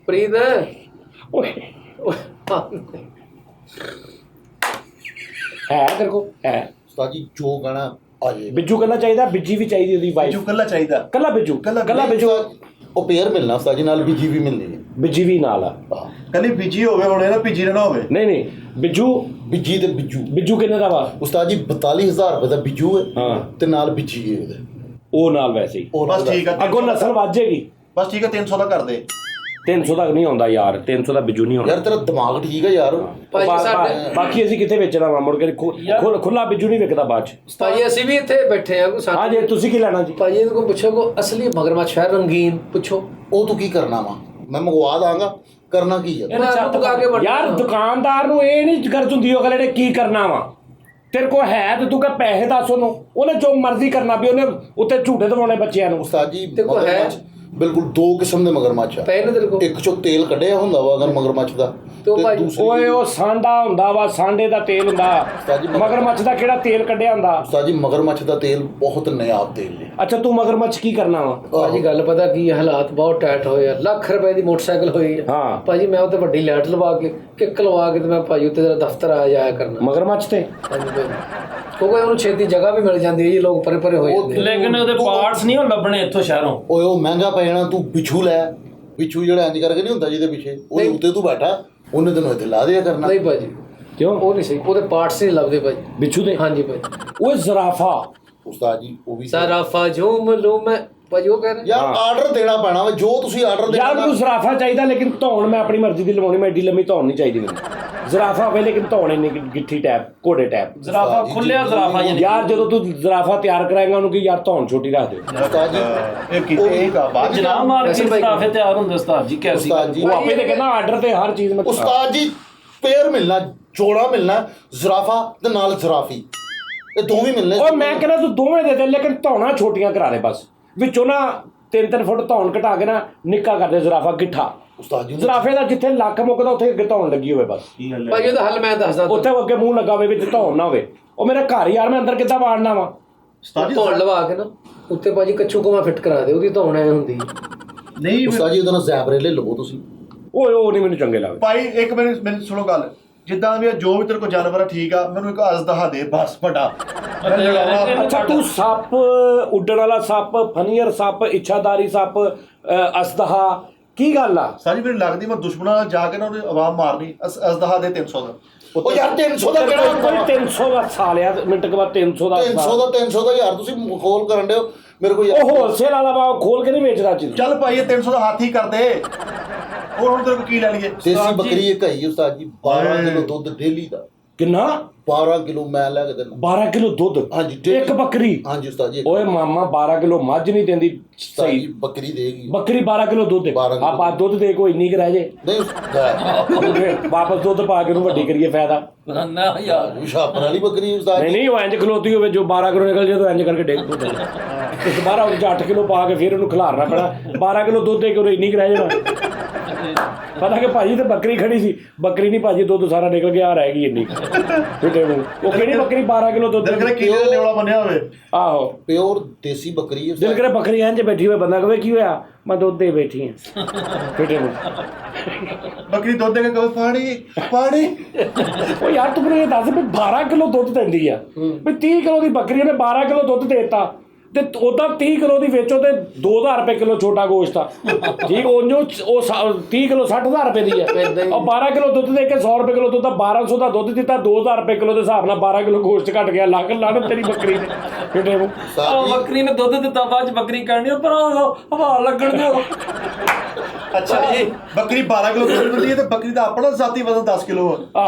ਪ੍ਰੀਤ
ਓਏ ਹੈ ਤੇਰੇ ਕੋਲ? ਹੈ
ਉਸਤਾਦ ਜੀ ਜੋ ਕਹਿਣਾ ਆ ਜੇ।
ਬਿੱਜੂ ਕੱਲਾ ਚਾਹੀਦਾ? ਬਿੱਜੀ ਵੀ ਚਾਹੀਦੀ ਉਹਦੀ ਵਾਈਫ?
ਬਿੱਜੂ ਕੱਲਾ ਚਾਹੀਦਾ।
ਕੱਲਾ ਬਿੱਜੂ? ਕੱਲਾ ਬਿੱਜੂ?
ਉਹ ਪੇਅਰ ਮਿਲਣਾ ਉਸਤਾਦ ਜੀ, ਨਾਲ ਬੀਜੀ ਵੀ ਮਿਲਣੀ ਹੈ।
ਬਿੱਜੀ ਵੀ ਨਾਲ ਆ?
ਕੱਲੀ ਬੀਜੀ ਹੋਵੇ, ਹੁਣ ਇਹਦਾ ਬੀਜੀ ਨਾ ਹੋਵੇ।
ਨਹੀਂ ਬਿੱਜੂ।
ਬੀਜੀ ਤੇ ਬਿੱਜੂ।
ਬਿੱਜੂ ਕਿੰਨੇ ਦਾ ਵਾ?
ਉਸਤਾਦ ਜੀ 42000 ਰੁਪਏ ਦਾ ਬਿੱਜੂ ਹੈ,
ਹਾਂ।
ਤੇ ਨਾਲ ਬੀਜੀ ਹੈ ਉਹਦੇ।
ਉਹ ਨਾਲ ਵੈਸੇ ਹੀ
ਬਸ ਠੀਕ ਆ
ਅੱਗੋਂ ਨਸਲ ਵੱਧ ਜਾਏਗੀ।
ਬਸ ਠੀਕ ਆ 300 ਦਾ ਕਰ ਦੇ।
300 ਤੱਕ ਨਹੀਂ ਆਉਂਦਾ ਯਾਰ, 300 ਦਾ ਬਿੱਜੂ ਨਹੀਂ ਆਉਂਦਾ
ਯਾਰ ਤੇਰਾ ਦਿਮਾਗ ਠੀਕ ਹੈ ਯਾਰ।
ਬਾਕੀ ਅਸੀਂ ਕਿੱਥੇ ਵੇਚਣਾ ਵਾ ਮੁੜ ਕੇ ਖੁੱਲਾ ਬਿੱਜੂ ਨਹੀਂ ਵਿਕਦਾ ਬਾਅਦ ਚ।
ਭਾਜੀ ਅਸੀਂ ਵੀ ਇੱਥੇ ਬੈਠੇ ਆ ਕੋਈ
ਹਾਂ ਜੀ ਤੁਸੀਂ ਕੀ ਲੈਣਾ ਜੀ?
ਭਾਜੀ ਇਹਨੂੰ ਪੁੱਛੋ ਕੋ ਅਸਲੀ ਮਗਰਮੱਛ ਹੈ ਰੰਗੀਨ, ਪੁੱਛੋ
ਉਹ ਤੂੰ ਕੀ ਕਰਨਾ ਵਾ? ਮੈਂ ਮੰਗਵਾ ਦਾਂਗਾ, ਕਰਨਾ ਕੀ ਹੈ?
ਯਾਰ ਦੁਕਾਨਦਾਰ ਨੂੰ ਇਹ ਨਹੀਂ ਗਰਜ ਹੁੰਦੀ ਉਹ ਕਹਿੰਦੇ ਕੀ ਕਰਨਾ ਵਾ, ਤੇਰੇ ਕੋਲ ਹੈ ਤੇ ਤੂੰ ਕਹ ਪੈਸੇ ਦੱਸ ਉਹਨੇ ਜੋ ਮਰਜ਼ੀ ਕਰਨਾ ਵੀ ਉਹਨੇ ਉੱਤੇ ਝੂਟੇ ਦਵਾਉਣੇ ਬੱਚਿਆਂ ਨੂੰ।
ਉਸਤਾਦ ਜੀ
ਤੇ ਕੋ ਹੈ
ਬਿਲਕੁਲ 2 ਕਿਸਮ ਦੇ ਮਗਰਮੱਛ ਆ।
ਪੈਨ ਤੇਰੇ ਕੋਲ
ਇੱਕ ਚੋਂ ਤੇਲ ਕੱਢਿਆ ਹੁੰਦਾ ਵਾ ਅਗਰ ਮਗਰਮੱਛ ਦਾ,
ਤੇ ਭਾਈ
ਓਏ ਉਹ ਸਾਂਡਾ ਹੁੰਦਾ ਵਾ, ਸਾਂਡੇ ਦਾ ਤੇਲ ਹੁੰਦਾ। ਮਗਰਮੱਛ ਦਾ ਕਿਹੜਾ ਤੇਲ ਕੱਢਿਆ ਹੁੰਦਾ?
ਉਸਤਾਦ ਜੀ ਮਗਰਮੱਛ ਦਾ ਤੇਲ ਬਹੁਤ ਨਾਯਾਬ ਤੇਲ ਨੇ।
ਅੱਛਾ ਤੂੰ ਮਗਰਮੱਛ ਕੀ ਕਰਨਾ ਵਾ?
ਭਾਜੀ ਗੱਲ ਪਤਾ ਕੀ ਹੈ, ਹਾਲਾਤ ਬਹੁਤ ਟਾਈਟ ਹੋਏ ਆ। ਲੱਖ ਰੁਪਏ ਦੀ ਮੋਟਰਸਾਈਕਲ ਹੋਈ ਹੈ
ਹਾਂ
ਭਾਜੀ, ਮੈਂ ਉੱਤੇ ਵੱਡੀ ਲਾਈਟ ਲਵਾ ਕੇ ਕਿੱਕ ਲਵਾ ਕੇ ਤੇ ਮੈਂ ਭਾਜੀ ਉੱਤੇ ਜਰਾ ਦਫ਼ਤਰ ਆ ਜਾਇਆ ਕਰਨਾ
ਮਗਰਮੱਛ ਤੇ।
ਹਾਂਜੀ ਭਾਜੀ, ਕਿਉਂਕਿ ਉਹਨੂੰ ਛੇਤੀ ਜਗ੍ਹਾ ਵੀ ਮਿਲ ਜਾਂਦੀ ਹੈ ਜੀ, ਲੋਕ ਪਰੇ ਪਰੇ ਹੋ ਜਾਂਦੇ ਆ।
ਲੇਕਿਨ ਉਹਦੇ ਪਾਰਟਸ ਨਹੀਂ ਹੁਣ ਲੱਭਣੇ ਇੱਥੋਂ ਸ਼ਹਿਰੋਂ।
ਓਏ ਉਹ ਮਹਿੰਗਾ ਪੈ ਜਾਣਾ, ਤੂੰ ਪਿੱਛੂ ਲੈ। ਪਿੱਛੂ ਜਿਹੜਾ ਇੰਜ ਕਰਕੇ ਨਹੀਂ ਹੁੰਦਾ ਜਿਹਦੇ ਪਿੱਛੇ ਉਹਦੇ ਉੱਤੇ ਤੂੰ ਬੈਠਾ, ਉਹਨੇ ਤੈਨੂੰ ਇੱਥੇ ਲਾ ਦਿਆ ਕਰਨਾ।
ਨਹੀਂ ਭਾਜੀ
ਕਿਉਂ?
ਉਹ ਨਹੀਂ ਸਹੀ, ਉਹਦੇ ਪਾਰਟਸ ਨਹੀਂ ਲੱਭਦੇ ਭਾਜੀ
ਬਿੱਛੂ ਦੇ।
ਹਾਂਜੀ ਭਾਜੀ।
ਓਏ ਜ਼ਰਾਫਾ
ਉਸਤਾਦ ਜੀ ਉਹ ਵੀ
ਜ਼ਰਾਫਾ ਝੂਮ ਲੂੰ ਮੈਂ ਭਾਜੀ, ਉਹ ਕਹਿ ਰਹੇ
ਯਾਰ ਆਰਡਰ ਦੇਣਾ ਪੈਣਾ ਵਾ, ਜੋ ਤੁਸੀਂ ਆਰਡਰ ਦੇਣਾ।
ਯਾਰ ਮੈਨੂੰ ਜ਼ਰਾਫਾ ਚਾਹੀਦਾ, ਲੇਕਿਨ ਧੌਣ ਮੈਂ ਆਪਣੀ ਮਰਜ਼ੀ ਦੀ ਲਵਾਉਣੀ, ਮੈਂ ਏਡੀ ਲੰਮੀ ਧੌਣ ਨਹੀਂ ਚਾਹੀਦੀ ਮੈਨੂੰ। ਜ਼ਰਾਫਾ ਹੋਵੇ ਲੇਕਿਨ ਧੌਣ ਇੰਨੀ ਗਿੱਠੀ ਟੈਪ, ਘੋੜੇ ਟੈਪ।
ਜ਼ਰਾਫਾ ਖੁੱਲਿਆ ਜ਼ਰਾਫਾ
ਯਾਰ ਜਦੋਂ ਤੂੰ ਜ਼ਰਾਫਾ ਤਿਆਰ ਕਰਾਏਗਾ ਉਹਨੂੰ ਕੀ ਯਾਰ ਧੌਣ ਛੋਟੀ ਰੱਖ ਦੇ।
ਉਸਤਾਦ ਜੀ
ਇਹ ਕੀਤੇ ਕਾ ਬਾਅਦ
ਜਨਾਬ ਮਾਰ ਕੇ ਜ਼ਰਾਫੇ ਤਿਆਰ ਹੁੰਦੇ ਉਸਤਾਦ ਜੀ। ਕੈਸੀ
ਉਸਤਾਦ ਜੀ
ਉਹ ਆਪੇ ਤੇ ਕਹਿੰਦਾ ਆਰਡਰ ਤੇ ਹਰ ਚੀਜ਼ ਮੈਂ।
ਉਸਤਾਦ ਜੀ ਪੇਅਰ ਮਿਲਣਾ, ਜੋੜਾ ਮਿਲਣਾ, ਜ਼ਰਾਫਾ ਤੇ ਨਾਲ ਜ਼ਰਾਫੀ, ਇਹ ਦੋਵੇਂ ਮਿਲਨੇ।
ਓਏ ਮੈਂ ਕਹਿੰਦਾ ਤੂੰ ਦੋਵੇਂ ਦੇ ਦੇ, ਲੇਕਿਨ ਧੌਣਾ ਛੋਟੀਆਂ ਕਰਾ ਦੇ ਬਸ। ਵਿੱਚੋਂ ਨਾ 3-3 ਫੁੱਟ ਧੌਣ ਘਟਾ ਕੇ ਨਾ ਨਿੱਕਾ ਕਰ ਦੇ ਜ਼ਰਾਫਾ ਗਿੱਠਾ।
ਉਸਤਾਦ ਜੀ
ਜ਼ਰਾਫੇ ਦਾ ਜਿੱਥੇ ਲੱਕ ਮੁੱਕਦਾ ਉੱਥੇ ਅੱਗੇ ਧੌਣ ਲੱਗੀ ਹੋਵੇ ਬਸ।
ਭਾਜੀ ਉਹਦਾ ਹੱਲ ਮੈਂ ਦੱਸਦਾ।
ਉੱਥੇ ਅੱਗੇ ਮੂੰਹ ਲੱਗਾ ਹੋਵੇ, ਵਿੱਚ ਧੌਣ ਨਾ ਹੋਵੇ। ਉਹ ਮੇਰਾ ਘਰ ਯਾਰ, ਮੈਂ ਅੰਦਰ ਕਿੱਦਾਂ ਵਾੜਨਾ ਵਾ?
ਧੌਣ ਲਵਾ ਕੇ ਨਾ ਉੱਤੇ ਭਾਜੀ ਕੱਚੂ ਕੁਮਾ ਫਿੱਟ ਕਰਾ ਦੇ, ਉਹਦੀ ਧੌਣ ਐ ਹੁੰਦੀ
ਨਹੀਂ
ਉਸਤਾਦ ਜੀ ਉਹਦਾ ਨਾਲ ਜ਼ੈਬਰੇ ਲੈ ਲਵੋ ਤੁਸੀਂ।
ਓਏ ਉਹ ਨਹੀਂ ਮੈਨੂੰ ਚੰਗੇ ਲੱਗਦੇ
ਭਾਈ। ਇੱਕ ਮੈਨੂੰ ਸੁਣੋ ਗੱਲ, ਜਿੱਦਾਂ ਵੀ ਜੋ ਵੀ ਤੇਰੇ ਕੋਲ ਜਾਨਵਰ ਆ ਠੀਕ ਆ, ਮੈਨੂੰ ਇੱਕ ਅਜ਼ਦਹਾ ਦੇ ਬਸ ਵੱਡਾ।
ਅੱਛਾ ਤੂੰ ਸੱਪ, ਉੱਡਣ ਵਾਲਾ ਸੱਪ, ਫਨੀਅਰ ਸੱਪ, ਇੱਛਾਦਾਰੀ ਸੱਪ, ਅਸਦਹਾ, ਕੀ ਗੱਲ ਆ?
ਸਾਜੀ ਮੈਨੂੰ ਲੱਗਦੀ ਮੈਂ ਦੁਸ਼ਮਣਾਂ ਨਾਲ ਜਾ ਕੇ ਨਾ ਉਹਦੀ ਆਵਾਜ਼ ਮਾਰਨੀ। ਅਜ਼ਦਹਾ ਦੇ 300 ਦਾ।
ਉਹ ਯਾਰ 300 ਦਾ ਕਿਹੜਾ
ਕੋਈ 300 ਦਾ ਸਾਲਿਆ ਮਿੰਟ ਕੇ ਬਾਅਦ 300 ਦਾ
300 ਦਾ ਯਾਰ ਤੁਸੀਂ ਖੋਲ ਕਰਨ ਦਿਓ ਮੇਰੇ ਕੋਲ।
ਉਹ ਹੋਲਸੇਲ ਵਾਲਾ ਵਾ, ਖੋਲ ਕੇ ਨਹੀਂ ਵੇਚਦਾ ਚੀਜ਼।
ਚੱਲ ਭਾਈ ਇਹ 300 ਦਾ ਹੱਥ ਹੀ ਕਰ ਦੇ। ਹੋਰ ਹੁਣ ਤੇਰੇ ਕੋਲ ਕੀ ਲੈ ਲਈਏ?
ਦੇਸੀ ਬੱਕਰੀ ਇੱਕ ਹੈਗੀ ਉਸਤਾਦ ਜੀ, 12 ਕਿਲੋ ਦੁੱਧ ਡੇਲੀ ਦਾ।
ਕਿੰਨਾ?
12 ਕਿਲੋ ਮੈਂ ਲੈ ਕੇ ਦੇਣਾ।
12 ਕਿਲੋ ਦੁੱਧ?
ਹਾਂਜੀ
ਇੱਕ ਬੱਕਰੀ?
ਹਾਂਜੀ ਉਸਤਾਦ ਜੀ।
ਓਏ ਮਾਮਾ 12 ਕਿਲੋ ਮੱਝ ਨਹੀਂ ਦਿੰਦੀ ਸਹੀ।
ਬੱਕਰੀ ਦੇਗੀ।
ਬੱਕਰੀ 12 ਕਿਲੋ ਦੁੱਧ ਦੇ। ਆਪਾਂ ਦੁੱਧ ਦੇ ਕੋਈ ਇੰਨੀ ਕੁ ਰਹਿ ਜੇ
ਨਹੀਂ
ਵਾਪਸ ਦੁੱਧ ਪਾ ਕੇ ਉਹਨੂੰ ਵੱਡੀ ਕਰੀਏ, ਫਾਇਦਾ
ਨਾ ਯਾਰ।
ਸ਼ਾਪਰ ਵਾਲੀ ਬੱਕਰੀ ਉਸਤਾਦ
ਨਹੀਂ ਉਹ ਇੰਜ ਖਲੋਤੀ ਹੋਵੇ ਜੋ 12 ਕਿਲੋ ਨਿਕਲ ਜੇ ਤਾਂ ਇੰਜ ਕਰਕੇ ਡੇਗ ਦੁੱਧ ਤੇ ਦੁਬਾਰਾ ਉਹਦੇ 8 ਕਿਲੋ ਪਾ ਕੇ ਫਿਰ ਉਹਨੂੰ ਖਿਲਾਰਨਾ ਪੈਣਾ। 12 ਕਿਲੋ ਦੁੱਧ ਦੇ ਕੇ ਉਹ ਇੰਨੀ ਕੁ ਰਹਿ ਜਾਣਾ। ਪਤਾ ਕਿ ਭਾਜੀ ਤੇ ਬੱਕਰੀ ਖੜੀ ਸੀ, ਬੱਕਰੀ ਨਹੀਂ ਭਾਜੀ ਦੁੱਧ ਸਾਰਾ ਨਿਕਲ ਗਿਆ, ਰਹਿ ਗਈ ਇੰਨੀ ਫਿੱਟੇ ਨੂੰ। ਉਹ ਕਿਹੜੀ ਬੱਕਰੀ 12 ਕਿਲੋ ਦੁੱਧ?
ਦਿਲ ਕਰੇ ਕੀਲੇ ਦਾ ਨਿਵਲਾ ਬੰਨਿਆ ਹੋਵੇ।
ਆਹੋ
ਪਿਓਰ ਦੇਸੀ ਬੱਕਰੀ ਹੈ।
ਦਿਲ ਕਰੇ ਬੱਕਰੀ ਇੰਜ ਬੈਠੀ ਹੋਵੇ, ਬੰਦਾ ਕਹੇ ਕੀ ਹੋਇਆ? ਮੈਂ ਦੁੱਧ ਦੇ ਬੈਠੀ ਹਾਂ ਫਿੱਟੇ ਨੂੰ।
ਬੱਕਰੀ ਦੁੱਧ ਦੇ ਕੇ ਕਹੇ ਪਾਣੀ ਪਾਣੀ।
ਉਹ ਯਾਰ ਤੂੰ ਮੈਨੂੰ ਇਹ ਦੱਸ ਵੀ 12 ਕਿਲੋ ਦੁੱਧ ਦਿੰਦੀ ਆ, ਵੀ 30 ਕਿਲੋ ਦੀ ਬੱਕਰੀ ਨੇ 12 ਕਿਲੋ ਦੁੱਧ ਦੇ ਦਿੱਤਾ ਤੇ ਉਹਦਾ 30 ਕਿਲੋ ਦੀ ਵੇਚੋ ਤੇ 2000 ਰੁਪਏ ਕਿਲੋ ਛੋਟਾ ਗੋਸ਼ਤ ਆ ਠੀਕ। ਉਹ 30 ਕਿਲੋ 60,000 ਰੁਪਏ ਦੀ ਹੈ। ਉਹ 12 ਕਿਲੋ ਦੁੱਧ ਦੇ ਕੇ 100 ਰੁਪਏ ਕਿਲੋ ਦੁੱਧ, 1200 ਦਾ ਦੁੱਧ ਦਿੱਤਾ, 2000 ਰੁਪਏ ਕਿਲੋ ਦੇ ਹਿਸਾਬ ਨਾਲ 12 ਕਿਲੋ ਗੋਸ਼ਤ ਘਟ ਗਿਆ। ਲੱਗ ਲੜ ਤੇਰੀ ਬੱਕਰੀ ਨੇ ਫਿੱਟੇ ਨੂੰ।
ਉਹ ਬੱਕਰੀ ਨੇ ਦੁੱਧ ਦਿੱਤਾ, ਬਾਅਦ ਚ ਬੱਕਰੀ ਕਰਨੀ ਪਰ ਹਵਾ ਲੱਗਣ ਦਿਓ।
ਅੱਛਾ ਜੀ ਬੱਕਰੀ 12 ਕਿਲੋ ਦੁੱਧ ਦਿੰਦੀ ਹੈ ਤੇ ਬੱਕਰੀ ਦਾ ਆਪਣਾ ਜ਼ਾਤੀ ਵਜ਼ਨ 10 ਕਿਲੋ ਆ।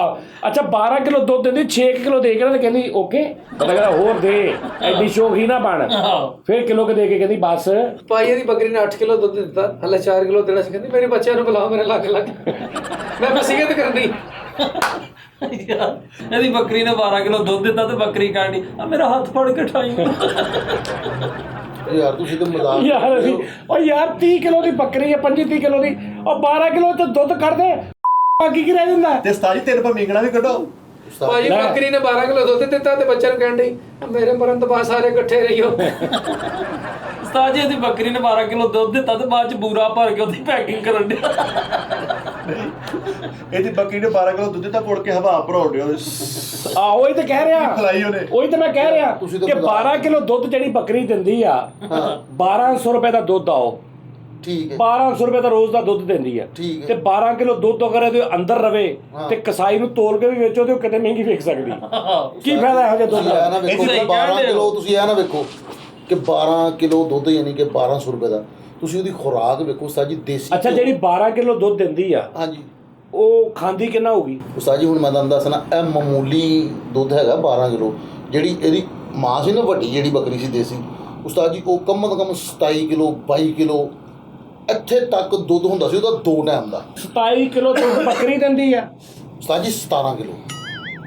ਅੱਛਾ 12 ਕਿਲੋ ਦੁੱਧ ਦਿੰਦੀ, 6 ਕਿਲੋ ਦੇ ਕੇ ਨਾ ਤੇ ਕਹਿੰਦੀ ਓਕੇ, ਪਤਾ ਕਹਿੰਦਾ ਹੋਰ ਦੇ, ਐਡੀ ਸ਼ੌਕੀ ਨਾ ਬਣ। ਫਿਰ ਕਿਲੋ ਕੇ ਦੇ ਕੇ ਕਹਿੰਦੀ ਬਸ।
ਭਾਈ ਇਹਦੀ ਬੱਕਰੀ ਨੇ 8 ਕਿਲੋ ਦੁੱਧ ਦਿੱਤਾ, ਹਲੇ 4 ਕਿਲੋ ਦੇਣਾ ਸੀ। ਕਹਿੰਦੀ ਮੇਰੇ ਬੱਚਿਆਂ ਨੂੰ ਬੁਲਾਓ ਮੇਰੇ ਲੱਗ ਮੈਂ ਵਸੀਅਤ ਕਰਨੀ।
ਇਹਦੀ ਬੱਕਰੀ ਨੇ 12 ਕਿਲੋ ਦੁੱਧ ਦਿੱਤਾ ਤੇ ਬੱਕਰੀ ਕਰਨੀ ਆ ਮੇਰਾ ਹੱਥ ਫੜ ਕੇ ਠਾਈ।
ਯਾਰ ਤੁਸੀਂ ਤੇ ਮਜ਼ਾਕ
ਯਾਰ ਅਸੀਂ ਉਹ ਯਾਰ 30 ਕਿਲੋ ਦੀ ਬੱਕਰੀ ਹੈ, 25-30 ਕਿਲੋ ਦੀ, ਉਹ 12 ਕਿਲੋ ਤੇ ਦੁੱਧ ਕੱਢ ਦੇ, ਬਾਕੀ ਕੀ ਰਹਿ ਜਾਂਦਾ?
ਤੇ ਸਤਾਜੀ ਤੇਰੇ ਪਾ ਮੀਂਗਣਾ ਵੀ ਕੱਢੋ।
ਭਾਜੀ ਬੱਕਰੀ ਨੇ 12 ਕਿਲੋ ਦੁੱਧ ਦਿੱਤਾ ਤੇ ਬੱਚਿਆਂ ਨੂੰ ਕਹਿਣ ਡਈ ਮੇਰੇ ਮਰਨ ਤੋਂ ਬਾਅਦ ਸਾਰੇ ਇਕੱਠੇ ਰਹੀਓ।
ਉਸਤਾਦ ਜੀ ਇਹਦੀ ਬੱਕਰੀ ਨੇ 12 ਕਿਲੋ ਦੁੱਧ ਦਿੱਤਾ ਤੇ ਬਾਅਦ ਚ ਬੂਰਾ ਭਰ ਕੇ ਉਹਦੀ ਪੈਕਿੰਗ ਕਰਨ ਡਿਆ।
ਇਹਦੀ ਬੱਕਰੀ ਨੇ 12 ਕਿਲੋ ਦੁੱਧ ਦਿੱਤਾ, ਪੁੜ ਕੇ ਹਵਾ ਭਰਾਉਣ ਡਿਆ ਉਹਦੇ।
ਉਹੀ ਤਾਂ ਕਹਿ ਰਿਹਾ,
ਖਲਾਈ ਉਹਨੇ।
ਉਹੀ ਤਾਂ ਮੈਂ ਕਹਿ ਰਿਹਾ ਕਿ 12 ਕਿਲੋ ਦੁੱਧ ਜਿਹੜੀ ਬੱਕਰੀ ਦਿੰਦੀ ਆ, 1200 ਰੁਪਏ ਦਾ ਦੁੱਧ ਆ ਉਹ।
ਠੀਕ ਹੈ
1200 ਰੁਪਏ ਦਾ ਰੋਜ਼ ਦਾ ਦੁੱਧ ਦਿੰਦੀ ਆ ਤੇ 12 ਕਿਲੋ ਦੁੱਧ ਅਗਰ ਇਹਦੇ ਅੰਦਰ ਰਵੇ ਤੇ ਕਸਾਈ ਨੂੰ ਤੋਲ ਕੇ ਵੀ ਵੇਚੋ ਤੇ ਉਹ ਕਿਤੇ ਮਹਿੰਗੀ ਵਿਕ ਸਕਦੀ। ਕੀ ਫਾਇਦਾ ਇਹੋ ਜਿਹਾ ਦੁੱਧ ਦਾ?
ਇਹ ਨਾ ਵੇਖੋ 12 ਕਿਲੋ ਤੁਸੀਂ ਇਹ ਨਾ ਵੇਖੋ ਕਿ 12 ਕਿਲੋ ਦੁੱਧ ਯਾਨੀ ਕਿ 1200 ਰੁਪਏ ਦਾ, ਤੁਸੀਂ ਉਹਦੀ ਖੁਰਾਕ ਵੇਖੋ ਉਸਤਾਦ ਜੀ ਦੇਸੀ
ਅੱਛਾ,
ਘਿਓ-
ਜਿਹੜੀ 12 ਕਿਲੋ ਦੁੱਧ ਦਿੰਦੀ ਆ
ਹਾਂਜੀ
ਉਹ ਖਾਂਦੀ ਕਿੰਨਾ ਹੋਊਗੀ?
ਉਸਤਾਦ ਜੀ ਹੁਣ ਮੈਂ ਤੁਹਾਨੂੰ ਦੱਸਣਾ, ਇਹ ਮਾਮੂਲੀ ਦੁੱਧ ਹੈਗਾ 12 ਕਿਲੋ। ਜਿਹੜੀ ਇਹਦੀ ਮਾਂ ਸੀ ਨਾ ਵੱਡੀ ਜਿਹੜੀ ਬੱਕਰੀ ਸੀ ਦੇਸੀ, ਉਸਤਾਦ ਜੀ ਉਹ ਕਮ ਤੋਂ ਕਮ 27 ਕਿਲੋ 22 ਕਿਲੋ ਇੱਥੇ ਤੱਕ ਦੁੱਧ ਹੁੰਦਾ ਸੀ ਉਹਦਾ 2 ਟਾਈਮ ਦਾ।
27 ਕਿਲੋ ਦੁੱਧ ਬੱਕਰੀ ਦਿੰਦੀ ਆ?
ਉਸਤਾਦ ਜੀ 17 ਕਿਲੋ।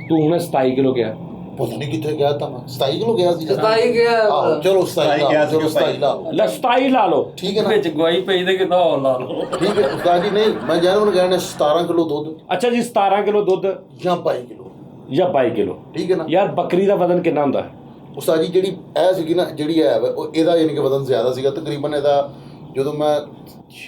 ਤੂੰ ਹੁਣ 27 ਕਿਲੋ ਕਿਹਾ।
ਪਤਾ ਨਹੀਂ ਕਿੱਥੇ ਗਿਆ ਤਾਂ ਮੈਂ 27 ਕਿਲੋ ਗਿਆ ਸੀ।
27 ਗਿਆ।
ਆਹੋ ਚਲੋ 27 ਲਾ ਲਓ, ਚਲੋ 27 ਲਾ ਲਓ।
ਲੈ 27 ਲਾ ਲਓ।
ਠੀਕ ਹੈ ਨਾ,
ਵਿੱਚ ਗਵਾਈ ਪਈ ਤੇ ਕਿਦਾਂ ਹੋਰ ਲਾ ਲਓ।
ਠੀਕ ਹੈ ਉਸਤਾਦ ਜੀ। ਨਹੀਂ ਮੈਂ ਜੈਨੂਨ ਕਹਿਣਾ 17 ਕਿਲੋ ਦੁੱਧ
ਅੱਛਾ ਜੀ, 17 ਕਿਲੋ ਦੁੱਧ
ਜਾਂ 22 ਕਿਲੋ,
ਜਾਂ 22 ਕਿਲੋ।
ਠੀਕ ਹੈ ਨਾ
ਯਾਰ ਬੱਕਰੀ ਦਾ ਵਜ਼ਨ ਕਿੰਨਾ ਹੁੰਦਾ ਹੈ?
ਉਸਤਾਦ ਜੀ ਜਿਹੜੀ ਇਹ ਸੀਗੀ ਨਾ, ਜਿਹੜੀ ਹੈ ਉਹ ਇਹਦਾ ਯਾਨੀ ਕਿ ਵਜ਼ਨ ਜ਼ਿਆਦਾ ਸੀਗਾ ਤਕਰੀਬਨ। ਇਹਦਾ ਜਦੋਂ ਮੈਂ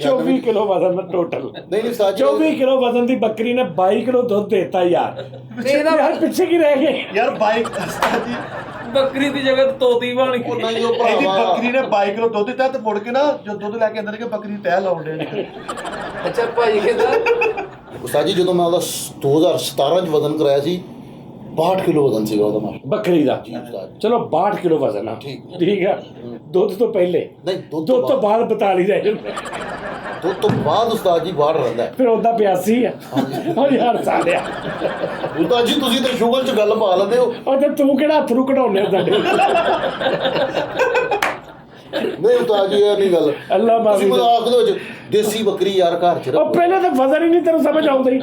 24 ਕਿਲੋ ਵਜ਼ਨ ਦਾ ਟੋਟਲ।
ਨਹੀਂ ਉਸਤਾਦ ਜੀ
24 ਕਿਲੋ ਵਜ਼ਨ ਦੀ ਬੱਕਰੀ ਨੇ 22 ਕਿਲੋ ਦੁੱਧ ਦੇਤਾ ਯਾਰ। ਯਾਰ ਪਿੱਛੇ ਕੀ ਰਹਿ ਗਏ?
ਯਾਰ ਬਾਈਕ ਉਸਤਾਦ ਜੀ
ਬੱਕਰੀ ਦੀ ਜਗ੍ਹਾ ਤੇ ਤੋਤੀ ਬਣ ਗਈ।
ਉਹਨਾਂ ਦੀ ਉਹ
ਇਹਦੀ
ਭਰਾਵਾ
ਬੱਕਰੀ ਨੇ 22 ਕਿਲੋ ਦੁੱਧ ਦਿੱਤਾ ਤੇ ਮੁੜ ਕੇ ਨਾ ਜੋ ਦੁੱਧ ਲੈ ਕੇ ਅੰਦਰ ਕਿ ਬੱਕਰੀ ਤਹਿ ਲਾਉਣ ਦੇ ਨੇ।
ਅੱਛਾ ਭਾਈ ਕਹਿੰਦਾ
ਉਸਤਾਦ ਜੀ ਜਦੋਂ ਮੈਂ ਉਹਦਾ 2017 ਚ ਵਜ਼ਨ ਕਰਾਇਆ ਸੀ 62 ਕਿਲੋ ਵਜ਼ਨ ਸੀਗਾ ਉਹਦਾ ਮਾਸ਼ਾ
ਬੱਕਰੀ ਦਾ?
ਜੀ ਉਸਤਾਦ।
ਚਲੋ 62 ਕਿਲੋ ਵਜ਼ਨ ਆ।
ਠੀਕ।
ਠੀਕ ਆ। ਦੁੱਧ ਤੋਂ ਪਹਿਲੇ?
ਨਹੀਂ ਦੁੱਧ
ਦੁੱਧ ਤੋਂ ਬਾਅਦ 42 ਰਹਿ ਜਾਂਦਾ।
ਦੁੱਧ ਤੋਂ ਬਾਅਦ ਉਸਤਾਦ ਜੀ ਬਾਹਰ ਰਹਿੰਦਾ ਹੈ।
ਫਿਰ ਉਹਦਾ 82 ਆ। ਉਹ ਯਾਰ ਸਾਲਿਆ,
ਉਸਤਾਦ ਜੀ ਤੁਸੀਂ ਤਾਂ ਸ਼ੁਗਰ ਚ ਗੱਲ ਪਾ ਲੈਂਦੇ ਹੋ।
ਉਹ ਤੇ ਤੂੰ ਕਿਹੜਾ ਹੱਥ ਨੂੰ ਕਢਾਉਣੇ ਸਾਡੇ?
ਨਹੀਂ ਉਸਤਾਦ ਜੀ ਇਹ ਨਹੀਂ ਗੱਲ।
ਅੱਲਾ ਮਾਫੀ
ਤੁਸੀਂ
ਦੇ।
ਮਜ਼ਾਕ ਦੇ ਵਿੱਚ ਦੇਸੀ ਬੱਕਰੀ ਯਾਰ ਘਰ ਚ
ਉਹ
ਰੱਖੋ।
ਪਹਿਲੇ ਤਾਂ ਵਜ਼ਨ ਹੀ ਨਹੀਂ ਤੈਨੂੰ ਸਮਝ ਆਉਂਦਾ ਹੀ।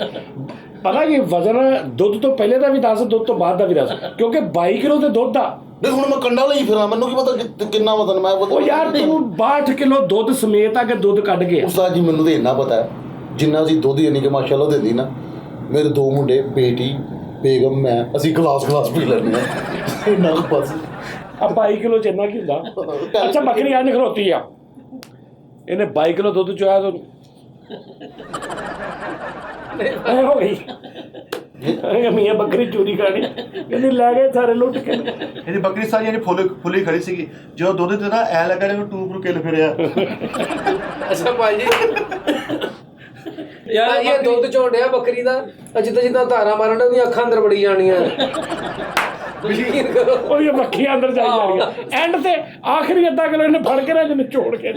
ਪਤਾ ਕੀ ਵਜ਼ਨ ਦੁੱਧ ਤੋਂ ਪਹਿਲੇ ਦਾ ਵੀ ਦੱਸ, ਦੁੱਧ ਤੋਂ ਬਾਅਦ ਦਾ ਵੀ ਦੱਸ, ਕਿਉਂਕਿ 22 ਕਿਲੋ ਤੇ ਦੁੱਧ ਆ।
ਨਹੀਂ ਹੁਣ ਮੈਂ ਕੰਡਾ ਲਈ ਫਿਰਾਂ, ਮੈਨੂੰ ਕੀ ਪਤਾ ਕਿੰਨਾ ਵਜ਼ਨ ਮੈਂ
ਉਹ ਯਾਰ ਤੂੰ 62 ਕਿਲੋ ਦੁੱਧ ਸਮੇਤ ਆ ਕੇ ਦੁੱਧ ਕੱਢ ਗਿਆ।
ਉਸਤਾਦ ਜੀ ਮੈਨੂੰ ਤਾਂ ਇੰਨਾ ਪਤਾ ਹੈ ਜਿੰਨਾ ਅਸੀਂ ਦੁੱਧ ਯਾਨੀ ਕਿ ਮਾਸ਼ਾਅੱਲਾ ਦਿੰਦੀ ਨਾ, ਮੇਰੇ 2 ਮੁੰਡੇ, ਬੇਟੀ, ਬੇਗਮ, ਮੈਂ, ਅਸੀਂ ਗਲਾਸ ਪੀ ਲੈਂਦੇ ਹਾਂ। ਇੰਨਾ ਕੁ ਬਸ।
ਆ 22 ਕਿਲੋ ਚ ਇੰਨਾ ਕੀ ਹੁੰਦਾ? ਅੱਛਾ ਬੱਕਰੀ ਅੱਜ ਖਲੋਤੀ ਆ, ਇਹਨੇ 22 ਕਿਲੋ ਦੁੱਧ ਚੋਇਆ ਤੋਂ ਐ ਹੋ ਗਈ। ਮੀਆਂ ਬੱਕਰੀ ਚੋਰੀ ਕਰਨੀ, ਕਹਿੰਦੀ ਲੈ ਗਏ ਸਾਰੇ ਲੁੱਟ ਕੇ।
ਇਹਦੀ ਬੱਕਰੀ ਸਾਰੀ ਇਹਨੇ ਫੁੱਲੀ ਖੜੀ ਸੀਗੀ। ਜਦੋਂ ਦੁੱਧ ਦਿੱਤਾ ਐ ਲੱਗਾ ਜਿਵੇਂ ਟੂਬ ਨੂੰ ਕਿੱਲ ਫਿਰਿਆ।
ਅੱਛਾ ਭਾਈ ਜੀ
ਯਾਰ
ਇਹ ਦੁੱਧ ਝੋਂਡਿਆ ਬੱਕਰੀ ਦਾ, ਜਿੱਦਾਂ ਜਿੱਦਾਂ ਧਾਰਾਂ ਮਾਰਨ ਉਹਦੀਆਂ ਅੱਖਾਂ ਅੰਦਰ ਬੜੀ ਜਾਣੀਆਂ। ਯਕੀਨ ਕਰੋ।
ਉਹ ਇਹ ਮੱਖੀਆਂ ਅੰਦਰ ਜਾਈ ਜਾ ਰਹੀਆਂ। ਐਂਡ ਤੇ ਆਖਰੀ ਅੱਧਾ ਕਿਲੋ ਇਹਨੇ ਫੜ ਕੇ ਨਾ ਜਿਹਨੇ ਚੋੜ ਕੇ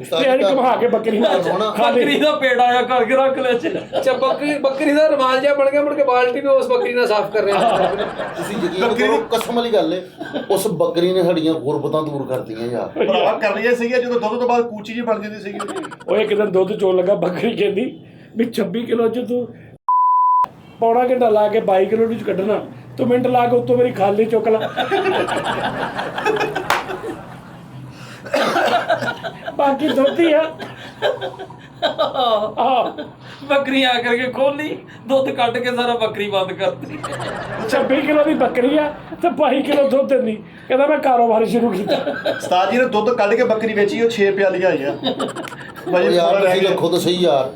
ਤੇ ਘੁਮਾ ਕੇ ਬੱਕਰੀ ਨਾਲ
ਬੱਕਰੀ ਦਾ ਪੇੜਾ ਆ ਕਰਕੇ ਰੱਖ ਲਿਆ ਚ।
ਅੱਛਾ ਬੱਕਰੀ ਦਾ ਰੁਮਾਲ ਜਿਹਾ ਬਣ ਗਿਆ, ਮੁੜ ਕੇ ਬਾਲਟੀ ਵੀ ਉਸ ਬੱਕਰੀ ਨਾਲ ਸਾਫ਼ ਕਰ ਰਿਹਾ।
ਤੁਸੀਂ ਯਕੀਨ ਕਰੋ, ਕਸਮ ਵਾਲੀ ਗੱਲ ਹੈ, ਉਸ ਬੱਕਰੀ ਨੇ ਸਾਡੀਆਂ ਗੁਰਬਤਾਂ ਦੂਰ ਕਰਤੀਆਂ ਯਾਰ।
ਭਰਾਵਾ ਕਰ ਲਈਆਂ ਸੀਗੀਆਂ ਜਦੋਂ ਦੁੱਧ ਤੋਂ ਬਾਅਦ ਕੂਚੀ ਜੀ ਬਣ ਜਾਂਦੀ ਸੀਗੀ।
ਉਹ ਇੱਕ ਦਿਨ ਦੁੱਧ ਚੋਣ ਲੱਗਾ, ਬੱਕਰੀ ਕਹਿੰਦੀ ਵੀ 26 ਕਿਲੋ ਚ ਤੂੰ ਪੌਣਾ ਘੰਟਾ ਲਾ ਕੇ 22 ਕਿਲੋ ਵਿੱਚ ਕੱਢਣਾ, ਤੂੰ ਮਿੰਟ ਲਾ ਕੇ ਉੱਤੋਂ ਮੇਰੀ ਖਾਲੀ ਚੁੱਕ ਲਾ। ਬਾਕੀ ਦੁੱਧ ਹੀ ਆ।
ਬੱਕਰੀ ਆ ਕਰਕੇ ਖੋਲੀ, ਦੁੱਧ ਕੱਢ ਕੇ ਸਾਰਾ ਬੱਕਰੀ ਬੰਦ ਕਰਤੀ।
26 ਕਿਲੋ ਦੀ ਬੱਕਰੀ ਆ ਤੇ 22 ਕਿਲੋ ਦੁੱਧ ਦਿੰਦੀ। ਕਹਿੰਦਾ ਮੈਂ ਕਾਰੋਬਾਰ ਸ਼ੁਰੂ ਕੀਤਾ।
ਉਸਤਾਦ ਜੀ ਨੇ ਦੁੱਧ ਕੱਢ ਕੇ ਬੱਕਰੀ ਵੇਚੀ, ਉਹ 6 ਪਿਆਲੀਆਂ ਆਈਆਂ।
ਉਹ ਯਾਰ ਤੁਸੀਂ ਰੱਖੋ ਤਾਂ ਸਹੀ ਯਾਰ,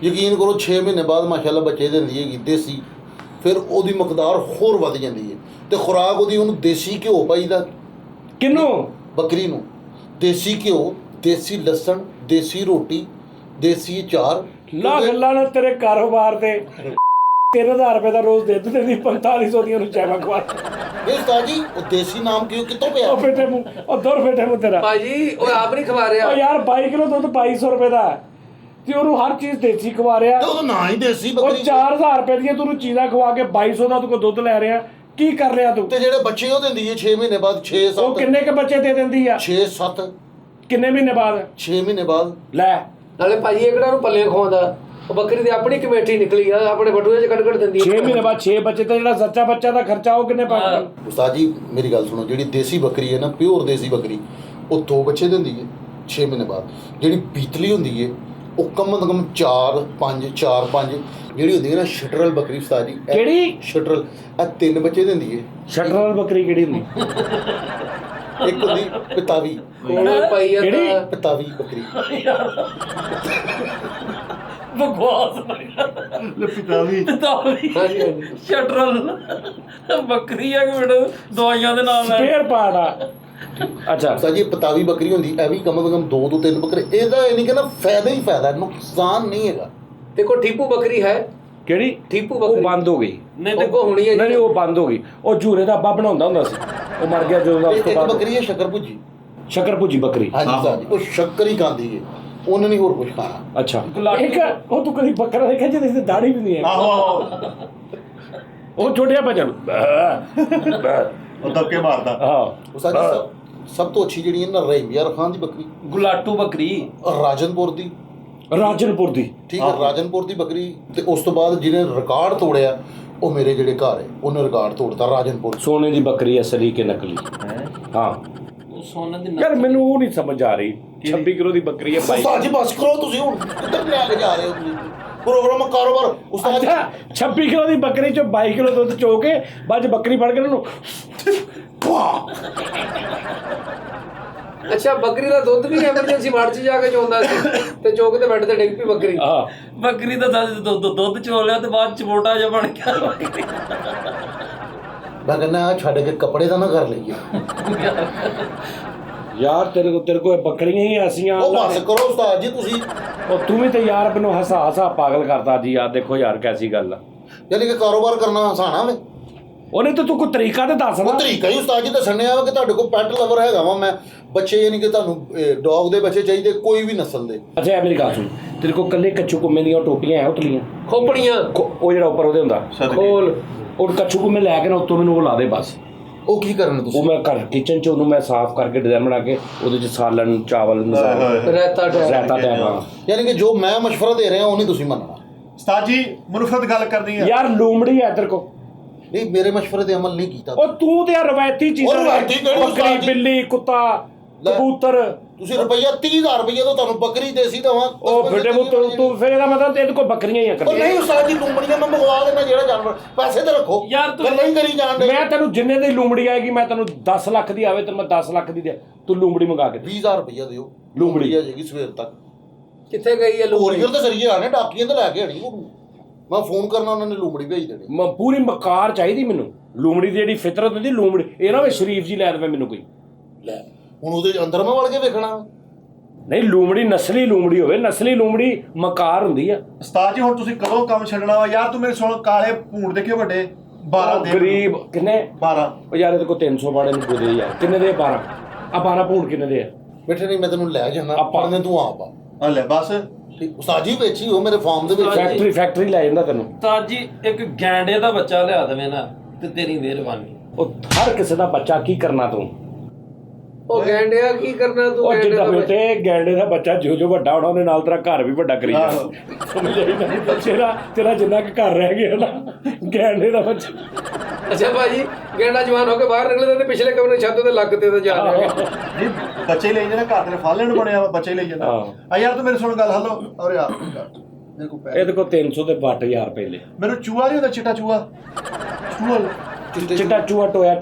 ਯਕੀਨ ਕਰੋ 6 ਮਹੀਨੇ ਬਾਅਦ ਮਾਸ਼ਾਅੱਲਾ ਬੱਚੇ ਦਿੰਦੀ ਹੈਗੀ ਦੇਸੀ। ਫਿਰ ਉਹਦੀ ਮਕਦਾਰ ਹੋਰ ਵੱਧ ਜਾਂਦੀ ਹੈ ਤੇ ਖੁਰਾਕ ਉਹਦੀ ਉਹਨੂੰ ਦੇਸੀ ਘਿਓ ਪਾਈਦਾ।
ਕਿਹਨੂੰ?
ਬੱਕਰੀ ਨੂੰ ਦੇਸੀ ਘਿਓ, ਦੇਸੀ ਲਸਣ, ਦੇਸੀ ਰੋਟੀ, ਦੇਸੀ ਅਚਾਰ।
ਲਾ ਗੱਲਾਂ ਨੇ ਤੇਰੇ ਕਾਰੋਬਾਰ ਤੇ 3000 ਰੁਪਏ ਦਾ ਰੋਜ਼ ਦੁੱਧ ਦਿੰਦੀ, 4500 ਦੀਆਂ ਨੂੰ ਚਾਵਾ ਖਵਾ।
ਇਹ ਉਸਤਾਦ ਜੀ ਉਹ ਦੇਸੀ ਨਾਮ ਕਿੱਥੋਂ ਪਿਆ?
ਉਹ ਬੇਟੇ ਮੂੰਹ, ਉਹ ਦੁਰ ਬੇਟੇ ਮੂੰਹ ਤੇਰਾ।
ਭਾਜੀ ਉਹ ਆਪ ਨਹੀਂ ਖਵਾ ਰਿਹਾ।
ਉਹ ਯਾਰ 22 ਕਿਲੋ ਦੁੱਧ 2200 ਰੁਪਏ ਦਾ ਤੇ ਉਹਨੂੰ ਹਰ ਚੀਜ਼ ਦੇਸੀ ਖਵਾ ਰਿਹਾ।
ਤੇ ਉਹਦਾ ਨਾਂ ਹੀ ਦੇਸੀ
ਉਹ
ਬੱਕਰੀ।
4000 ਰੁਪਏ ਦੀਆਂ ਤੂੰ ਚੀਜ਼ਾਂ ਖਵਾ ਕੇ 2200 ਦਾ ਤੂੰ ਕੋ ਦੁੱਧ ਲੈ ਰਿਹਾ। ਕੀ ਕਰ ਰਿਹਾ ਤੂੰ?
ਤੇ ਜਿਹੜੇ ਬੱਚੇ ਉਹ ਦਿੰਦੀ ਹੈ 6 ਮਹੀਨੇ ਬਾਅਦ, 6-7।
ਉਹ ਕਿੰਨੇ ਕ ਬੱਚੇ ਦੇ ਦਿੰਦੀ ਆ?
6-7।
ਕਿੰਨੇ ਮਹੀਨੇ ਬਾਅਦ?
6 ਮਹੀਨੇ ਬਾਅਦ।
ਲੈ
ਨਾਲੇ ਭਾਜੀ ਇਹ ਕਿਹੜਾ ਨੂੰ ਪੱਲੇ ਖਵਾਉਂਦਾ, ਉਹ ਬੱਕਰੀ ਦੀ ਆਪਣੀ ਕਮੇਟੀ ਨਿਕਲੀ ਆ, ਆਪਣੇ ਬਟੂਏ 'ਚ ਕੱਢ ਦਿੰਦੀ
6 ਮਹੀਨੇ ਬਾਅਦ 6 ਬੱਚੇ ਤੇ ਜਿਹੜਾ ਸੱਚਾ ਬੱਚਾ ਦਾ ਖਰਚਾ ਉਹ ਕਿੰਨੇ ਪਾਉਂਦਾ?
ਉਸਤਾਦ ਜੀ ਮੇਰੀ ਗੱਲ ਸੁਣੋ, ਜਿਹੜੀ ਦੇਸੀ ਬੱਕਰੀ ਹੈ ਨਾ, ਪਿਓਰ ਦੇਸੀ ਬੱਕਰੀ, ਉਹ 2 ਬੱਚੇ ਦਿੰਦੀ ਹੈ 6 ਮਹੀਨੇ ਬਾਅਦ। ਜਿਹੜੀ ਪੀਤਲੀ ਹੁੰਦੀ ਹੈ ਉਹ ਕਮ ਤੋਂ ਕਮ 4-5 ਜਿਹੜੀ ਹੁੰਦੀ ਹੈ ਨਾ ਸ਼ਟਰਲ ਬੱਕਰੀ ਉਸਤਾਦ ਜੀ।
ਕਿਹੜੀ?
ਸ਼ਟਰਲ। ਇਹ 3 ਬੱਚੇ ਦਿੰਦੀ ਹੈ।
ਸ਼ਟਰ ਵਾਲੀ ਬੱਕਰੀ ਕਿਹੜੀ ਹੁੰਦੀ?
ਇੱਕ ਹੁੰਦੀ ਪਿਤਾਵੀ।
ਕੋਲੇ ਪਾਈ ਆ
ਕਿਹੜੀ?
ਤਾਂ
ਪਿਤਾਵੀ ਬੱਕਰੀ।
ਬਕਵਾਸ
ਪਿਤਾਵੀ
ਹਾਂਜੀ ਹਾਂਜੀ
ਸ਼ਟਰਲ ਬੱਕਰੀ ਆ ਕਿ ਬੇਟਾ ਦਵਾਈਆਂ ਦੇ ਨਾਲ
ਫੇਰ ਪਾੜਾ। ਅੱਛਾ
ਉਸਤਾਦ ਜੀ ਪਿਤਾਵੀ ਬੱਕਰੀ ਹੁੰਦੀ, ਇਹ ਵੀ ਕਮ ਤੋਂ ਕਮ 2 ਤੋਂ 3 ਬੱਕਰੇ। ਇਹਦਾ ਇਹ ਨਹੀਂ ਕਿ ਨਾ ਫਾਇਦਾ ਹੀ ਫਾਇਦਾ, ਨੁਕਸਾਨ ਨਹੀਂ ਹੈਗਾ।
ਦੇਖੋ ਠੀਪੂ ਬੱਕਰੀ ਹੈ,
ਕਿਹੜੀ
ਟੀਪੂ
ਉਹ
ਬੱਕਰੀ
ਬੰਦ ਹੋ ਗਈ।
ਨਹੀਂ ਤੇ
ਉਹ ਹੋਣੀ ਹੈ
ਨਹੀਂ ਉਹ ਬੰਦ ਹੋ ਗਈ। ਉਹ ਝੂਰੇ ਦਾ ਅੱਬਾ ਬਣਾਉਂਦਾ ਹੁੰਦਾ ਸੀ, ਉਹ ਮਰ ਗਿਆ ਜਦੋਂ ਦਾ। ਉਸ ਤੋਂ
ਇੱਕ
ਬਾਅਦ
ਬੱਕਰੀ ਹੈ ਸ਼ੱਕਰ ਭੁੱਜੀ।
ਸ਼ੱਕਰ ਭੁੱਜੀ ਬੱਕਰੀ।
ਹਾਂਜੀ ਉਸਤਾਦ ਜੀ, ਉਹ ਸ਼ੱਕਰ ਹੀ ਖਾਂਦੀ ਹੈ, ਉਹਨੇ ਨਹੀਂ ਹੋਰ ਕੁਝ ਖਾਣਾ।
ਅੱਛਾ ਇੱਕ ਉਹ ਤੂੰ ਕਦੀ ਬੱਕਰਾ ਦੇਖਿਆ ਜਿਹਦੇ ਤੇ ਦਾੜੀ ਵੀ ਨਹੀਂ ਹੈ?
ਆਹੋ ਆਹੋ
ਉਹ ਛੋਟਿਆ ਭਜਨ
ਉਹ ਦਬਕੇ ਮਾਰਦਾ।
ਹਾਂ
ਉਸਤਾਦ ਜੀ ਸਭ ਤੋਂ ਅੱਛੀ ਜਿਹੜੀ ਹੈ ਨਾ ਰਹੀਮਯਾਰ ਖਾਨ ਦੀ ਬੱਕਰੀ,
ਗੁਲਾਟੂ ਬੱਕਰੀ,
ਰਾਜਨਪੁਰ ਦੀ,
ਰਾਜਨਪੁਰ ਦੀ।
ਠੀਕ ਹੈ, ਰਾਜਨਪੁਰ ਦੀ ਬੱਕਰੀ। ਤੇ ਉਸ ਤੋਂ ਬਾਅਦ ਜਿਹਨੇ ਰਿਕਾਰਡ ਤੋੜਿਆ ਉਹ ਮੇਰੇ ਜਿਹੜੇ ਘਰ ਹੈ, ਉਹਨੇ ਰਿਕਾਰਡ ਤੋੜਤਾ ਰਾਜਨਪੁਰ।
ਸੋਨੇ ਦੀ ਬੱਕਰੀ ਅਸਲੀ ਕਿ ਨਕਲੀ? ਹਾਂ
ਉਹ ਸੋਨੇ ਦੀ
ਯਾਰ ਮੈਨੂੰ ਉਹ ਨਹੀਂ ਸਮਝ ਆ ਰਹੀ। 26 ਕਿਲੋ ਦੀ ਬੱਕਰੀ ਹੈ ਭਾਈ।
ਉਸਤਾਦ ਜੀ ਬਸ ਕਰੋ, ਤੁਸੀਂ ਹੁਣ ਕਿੱਧਰ ਲੈ ਕੇ ਜਾ ਰਹੇ ਹੋ ਤੁਸੀਂ ਪ੍ਰੋਗਰਾਮ ਕਾਰੋਬਾਰ? ਉਸਤਾਦ ਜੀ
ਅੱਛਾ 26 ਕਿਲੋ ਦੀ ਬੱਕਰੀ ਚੋਂ 22 ਕਿਲੋ ਦੁੱਧ ਚੋ ਕੇ ਬਾਅਦ 'ਚ ਬੱਕਰੀ ਫੜ ਕੇ ਉਹਨੂੰ
ਅੱਛਾ ਬੱਕਰੀ ਦਾ ਦੁੱਧ ਵੀ ਐਮਰਜੈਂਸੀ ਵਾਰਡ 'ਚ ਜਾ ਕੇ ਚੋਂਦਾ ਸੀ ਤੇ ਚੋਕ ਤੇ ਬੈੱਡ ਤੇ ਡਿੱਗ ਪਈ ਬੱਕਰੀ।
ਹਾਂ
ਬੱਕਰੀ ਦਾ ਦੁੱਧ ਚੋ ਲਿਆ ਤੇ ਬਾਅਦ ਚ ਮੋਟਾ ਜਿਹਾ ਬਣ ਗਿਆ।
ਮੈਂ ਕਹਿੰਦਾ ਛੱਡ ਕੇ ਕੱਪੜੇ ਦਾ ਨਾ ਕਰ ਲਈਏ।
ਯਾਰ ਤੇਰੇ ਕੋਲ ਬੱਕਰੀਆਂ ਹੀ ਐਸੀਆਂ।
ਉਹ ਬਸ ਕਰੋ ਉਸਤਾਦ ਜੀ ਤੁਸੀਂ।
ਉਹ ਤੂੰ ਵੀ ਤੇ ਯਾਰ ਮੈਨੂੰ ਹਸਾ ਪਾਗਲ ਕਰਦਾ ਜੀ। ਯਾਰ ਦੇਖੋ ਯਾਰ ਕੈਸੀ ਗੱਲ ਆ।
ਯਾਨੀ ਕਿ ਕਾਰੋਬਾਰ ਕਰਨਾ ਆਸਾਨਾ ਵੇ।
ਉਹਨੇ ਤਾਂ ਤੂੰ ਕੋਈ ਤਰੀਕਾ ਤੇ ਦੱਸ ਨਾ।
ਉਹ ਤਰੀਕਾ ਹੀ ਉਸਤਾਦ ਜੀ ਦੱਸਣਿਆ ਵਾ ਕਿ ਤੁਹਾਡੇ ਕੋਲ ਪੈਟ ਲਵਰ ਹੈਗਾ ਵਾ ਮੈਂ। ਬੱਚੇ ਯਾਨੀ ਕਿ ਤੁਹਾਨੂੰ ਡੌਗ ਦੇ ਬੱਚੇ ਚਾਹੀਦੇ, ਕੋਈ ਵੀ ਨਸਲ ਦੇ।
ਅੱਛਾ ਇਹ ਮੇਰੀ ਗੱਲ ਸੁਣ, ਤੇਰੇ ਕੋਲ ਕੱਲੇ ਕੱਚੂ ਕੁੰਮੇ ਦੀਆਂ ਟੋਪੀਆਂ ਹੈ ਉਤਲੀਆਂ?
ਖੋਪੜੀਆਂ
ਉਹ ਜਿਹੜਾ ਉੱਪਰ ਉਹਦੇ ਹੁੰਦਾ
ਖੋਲ।
ਉਹ ਕੱਚੂ ਕੁੰਮੇ ਲੈ ਕੇ ਨਾ ਉੱਤੋਂ ਮੈਨੂੰ ਉਹ ਲਾ ਦੇ ਬਸ।
ਉਹ ਕੀ ਕਰਨ
ਉਹ
ਤੁਸੀਂ?
ਮੈਂ ਘਰ ਕਿਚਨ 'ਚ ਉਹਨੂੰ ਮੈਂ ਸਾਫ਼ ਕਰਕੇ ਡਿਜ਼ਾਈਨ ਬਣਾ ਕੇ ਉਹਦੇ 'ਚ ਸਾਲਨ ਚਾਵਲ ਮਸਾਲੇ
ਰਹਿਤਾ
ਰਾਇਤਾ ਟਾਈਪ। ਹਾਂ
ਯਾਨੀ ਕਿ ਜੋ ਮੈਂ ਮਸ਼ਵਰਾ ਦੇ ਰਿਹਾ ਉਹ ਨਹੀਂ ਤੁਸੀਂ ਮੰਨਣਾ।
ਉਸਤਾਦ ਜੀ ਮਨੁਫਰਤ ਗੱਲ ਕਰਨੀ ਆ।
ਯਾਰ ਲੂੰਬੜੀ ਹੈ ਤੇਰੇ ਕੋਲ।
ਨਹੀਂ ਮੇਰੇ ਮਸ਼ਵਰੇ ਤੇ ਅਮਲ ਨਹੀਂ ਕੀਤਾ।
ਉਹ ਤੂੰ ਤੇ ਆ ਰਵਾਇਤੀ ਚੀਜ਼ਾਂ
ਰਵਾਇਤੀ ਕਿਹੜੀ
ਬੱਕਰੀ
ਉਸਤਾਦ ਜੀ?
ਬਿੱਲੀ ਕੁੱਤਾ
ਲੈ।
ਕਬੂਤਰ।
ਤੁਸੀਂ ਰੁਪਈਆ 30,000 ਰੁਪਈਆ ਤੋਂ ਤੁਹਾਨੂੰ ਬੱਕਰੀ ਦੇਸੀ ਦਵਾਂ।
ਉਹ ਫਿੱਟੇ ਮੂੰਹ ਤੂੰ ਫਿਰ ਇਹਦਾ ਮਤਲਬ ਤੇਰੇ ਕੋਲ ਬੱਕਰੀਆਂ ਹੀ ਆ
ਉਹ
ਕਰਦੀਆਂ।
ਨਹੀਂ ਉਸਤਾਦ ਜੀ ਲੂੰਬੜੀਆਂ ਮੈਂ ਮੰਗਵਾ ਦੇਣਾ ਜਿਹੜਾ ਜਾਨਵਰ। ਪੈਸੇ ਤੇ ਰੱਖੋ
ਯਾਰ ਤੂੰ-
ਗੱਲਾਂ ਹੀ ਕਰੀ ਜਾਣ ਦੇ।
ਮੈਂ ਤੈਨੂੰ ਜਿੰਨੇ ਦੀ ਲੂੰਬੜੀ ਆਏਗੀ ਮੈਂ ਤੈਨੂੰ 10 ਲੱਖ ਦੀ ਆਵੇ ਤੇ ਮੈਂ 10 ਲੱਖ ਦੀ ਦੇ ਤੂੰ ਲੂੰਬੜੀ ਮੰਗਾ ਕੇ ਦੇ।
20,000 ਰੁਪਈਆ ਦਿਓ
ਲੂੰਬੜੀ
ਆ ਜਾਏਗੀ ਸਵੇਰ ਤੱਕ।
ਕਿੱਥੇ ਗਈ ਹੈ ਲੂੰਬੜੀ?
ਕੋਰੀਅਰ ਤੇ ਜ਼ਰੀਏ ਆਣੇ, ਡਾਕੀਆਂ ਤੇ ਲੈ ਕੇ ਆਣੀ ਉਹਨੂੰ। ਮੈਂ ਫੋਨ ਕਰਨਾ ਉਹਨਾਂ ਨੇ ਲੂੰਬੜੀ ਭੇਜ ਦੇਣੀ।
ਪੂਰੀ ਮਕਾਰ ਚਾਹੀਦੀ ਮੈਨੂੰ। ਲੂੰਬੜੀ ਦੀ ਜਿਹੜੀ ਫਿਤਰਤ ਹੁੰਦੀ ਲੂੰਬੜੀ, ਇਹ ਨਾ ਵੇ ਸ਼ਰੀਫ ਜੀ ਲੈ ਦੇਵੇ ਮੈਨੂੰ ਕੋਈ।
ਲੈ ਹੁਣ ਉਹਦੇ ਅੰਦਰ ਮੈਂ ਵੜ ਕੇ ਵੇਖਣਾ।
ਨਹੀਂ ਲੂੰਬੜੀ ਨਸਲੀ ਲੂੰਬੜੀ ਹੋਵੇ। ਨਸਲੀ ਲੂੰਬੜੀ ਮਕਾਰ ਹੁੰਦੀ ਆ।
ਉਸਤਾਦ ਜੀ ਹੁਣ ਤੁਸੀਂ ਕਦੋਂ ਕੰਮ ਛੱਡਣਾ ਵਾ ਯਾਰ? ਤੂੰ ਮੇਰੇ ਸੁਣ ਕਾਲੇ ਭੂੰਡ ਦੇ ਕਿਉਂ ਵੱਡੇ 12 ਦੇ
ਗਰੀਬ ਕਿੰਨੇ?
12
ਉਹ ਯਾਰ ਇਹਦੇ ਕੋਲ 300 ਬਾੜੇ ਨੂੰ ਦੇ ਯਾਰ। ਕਿੰਨੇ ਦੇ 12? ਆ 12 ਭੂੰਡ ਕਿੰਨੇ ਦੇ ਆ?
ਬੈਠੇ ਨਹੀਂ ਮੈਂ ਤੈਨੂੰ ਲੈ ਜਾਣਾ
ਆਪਾਂ-
ਪੜਨੇ ਤੂੰ ਆਪ ਆ।
ਆ ਲੈ ਬਸ।
ਠੀਕ ਉਸਤਾਦ ਜੀ ਵੇਚੀ ਹੋ ਮੇਰੇ ਫਾਰਮ ਦੇ ਵਿੱਚ।
ਫੈਕਟਰੀ ਲੈ ਜਾਂਦਾ ਤੈਨੂੰ।
ਤਾਂ ਜੀ ਇੱਕ ਗੈਂਡੇ ਦਾ ਬੱਚਾ ਲਿਆ ਦੇਵੇ ਨਾ ਤੇ ਤੇਰੀ ਮਿਹਰਬਾਨੀ।
ਉਹ ਹਰ ਕਿਸੇ ਦਾ ਬੱਚਾ ਕੀ ਕਰਨਾ ਤੂੰ?
ਉਹ ਗੈਂਡਿਆ ਕੀ ਕਰਨਾ ਤੂੰ?
ਉਹ
ਗੈਂਡੇ
ਜਿੱਦਾਂ
ਦਾ
ਤੇ ਗੈਂਡੇ ਦਾ ਬੱਚਾ ਜੋ ਵੱਡਾ ਹੋਣਾ ਉਹਨੇ ਨਾਲ ਤੇਰਾ ਘਰ ਵੀ ਵੱਡਾ ਕਰੀ ਜਾਣਾ।
ਆਹੋ।
ਸਮਝ ਆਈ ਨਾ? ਤੇਰਾ ਜਿੰਨਾ ਕਿ ਘਰ ਰਹਿ ਗਿਆ ਨਾ ਗੈਂਡੇ ਦਾ ਬੱਚਾ।
ਅੱਛਾ ਭਾਜੀ ਗੈਂਡਾ ਜਵਾਨ ਹੋ ਕੇ ਬਾਹਰ ਨਿਕਲੇ ਤੇ ਪਿਛਲੇ ਕਮਰੇ ਛੱਤ ਤੇ ਲੱਗ ਤੇ ਜਾ ਰਿਹਾ।
ਜੀ ਬੱਚੇ ਲਈ ਜਾਣਾ ਘਰ ਤੇਰੇ ਫਾਲਣ ਬਣਿਆ ਵਾ, ਬੱਚੇ ਲਈ ਜਾਣਾ। ਆ ਯਾਰ ਤੂੰ ਮੇਰੇ ਸੁਣ ਗੱਲ। ਹਲੋ ਔਰ ਯਾਰ ਮੇਰੇ ਕੋਲ ਪੈਸੇ
ਇਹਦੇ ਕੋਲ 300 ਤੇ 6000 ਪਹਿਲੇ।
ਮੈਨੂੰ ਚੂਹਾ ਨਹੀਂ ਹੁੰਦਾ, ਚਿੱਟਾ ਚੂਹਾ।
ਚਿੱਟਾ ਚੂਹਾ ਟੋਇਆ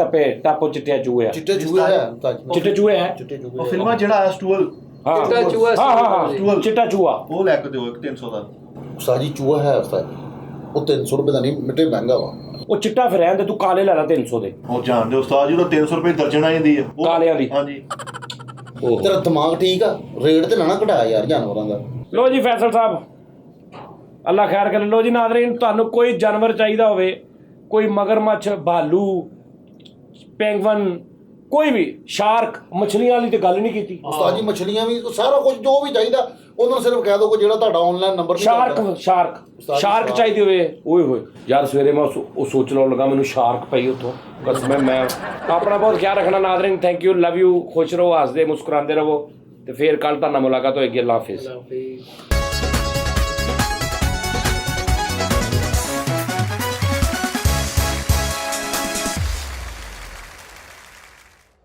ਟਾਪੋ ਚਿੱਟਿਆ ਚੂਹਾ।
ਚਿੱਟੇ ਜੂਏ ਹੈ ਉਸਤਾਦ ਜੀ।
ਚਿੱਟੇ ਚੂਹੇ ਹੈ।
ਚਿੱਟੇ
ਉਹ
ਜੂਏ
ਫਿਲਮਾਂ ਜਿਹੜਾ ਆਇਆ ਸਟੂਲ,
ਹਾਂ
ਚਿੱਟਾ ਚੂਹਾ ਸੀ।
ਹਾਂ ਚਿੱਟਾ ਚੂਹਾ।
ਉਹ ਲੈ ਕੇ ਦਿਓ ਇੱਕ 300 ਦਾ।
ਉਸਤਾਦ ਜੀ ਚੂਹਾ ਹੈ ਉਸਤਾਦ ਜੀ। ਉਹ 300 ਰੁਪਏ ਦਾ ਨਹੀਂ, ਮਿੱਟੇ ਮਹਿੰਗਾ ਵਾ।
ਉਹ ਚਿੱਟਾ ਫਿਰ ਰਹਿਣ ਦੇ, ਤੂੰ ਕਾਲੇ ਲੈ ਲੈ 300 ਦੇ।
ਉਹ ਜਾਣਦੇ ਉਸਤਾਦ ਜੀ ਉਹਦਾ 300 ਰੁਪਏ ਦਰਜਨ ਆ ਜਾਂਦੀ ਹੈ
ਕਾਲਿਆਂ ਦੀ।
ਹਾਂਜੀ।
ਉਹ
ਤੇਰਾ ਦਿਮਾਗ ਠੀਕ ਆ? ਰੇਟ ਤੇ ਨਾ ਘਟਾ ਯਾਰ ਜਾਨਵਰਾਂ ਦਾ।
ਲੋ ਜੀ ਫੈਸਲ ਸਾਹਿਬ ਅੱਲਾ ਖੈਰ ਕਰੇ। ਲੋ ਜੀ ਨਾਜ਼ਰੀਨ, ਤੁਹਾਨੂੰ ਕੋਈ ਜਾਨਵਰ ਚਾਹੀਦਾ ਹੋਵੇ, ਕੋਈ ਮਗਰਮੱਛ, ਭਾਲੂ, ਪੈਂਗਵਨ, ਕੋਈ ਵੀ ਸ਼ਾਰਕ, ਮਛਲੀਆਂ ਵਾਲੀ ਤੇ ਗੱਲ ਨਹੀਂ ਕੀਤੀ।
ਉਸਤਾਦ ਜੀ ਮਛਲੀਆਂ ਵੀ ਸਾਰਾ ਕੁਝ ਜੋ ਵੀ ਚਾਹੀਦਾ ਉਹਨਾਂ ਨੂੰ ਸਿਰਫ ਕਹਿ ਦੋ ਕਿ ਜਿਹੜਾ ਤੁਹਾਡਾ ਆਨਲਾਈਨ ਨੰਬਰ
ਸ਼ਾਰਕ ਚਾਹੀਦੀ ਹੋਵੇ। ਓਏ ਹੋਏ ਯਾਰ ਸਵੇਰੇ ਮੈਂ ਉਹ ਸੋਚ ਲਾਉਣ ਲੱਗਾ ਮੈਨੂੰ ਸ਼ਾਰਕ ਪਈ ਉੱਥੋਂ। ਬਸ ਮੈਂ ਆਪਣਾ ਬਹੁਤ ਖਿਆਲ ਰੱਖਣਾ Nazreen. Thank you, love you, ਖੁਸ਼ ਰਹੋ, ਹੱਸਦੇ ਮੁਸਕਰਾਉਂਦੇ ਰਹੋ ਤੇ ਫਿਰ ਕੱਲ ਤੁਹਾਡੇ ਨਾਲ ਮੁਲਾਕਾਤ ਹੋਏਗੀ। ਅੱਲਾ ਹਾਫਿਜ਼।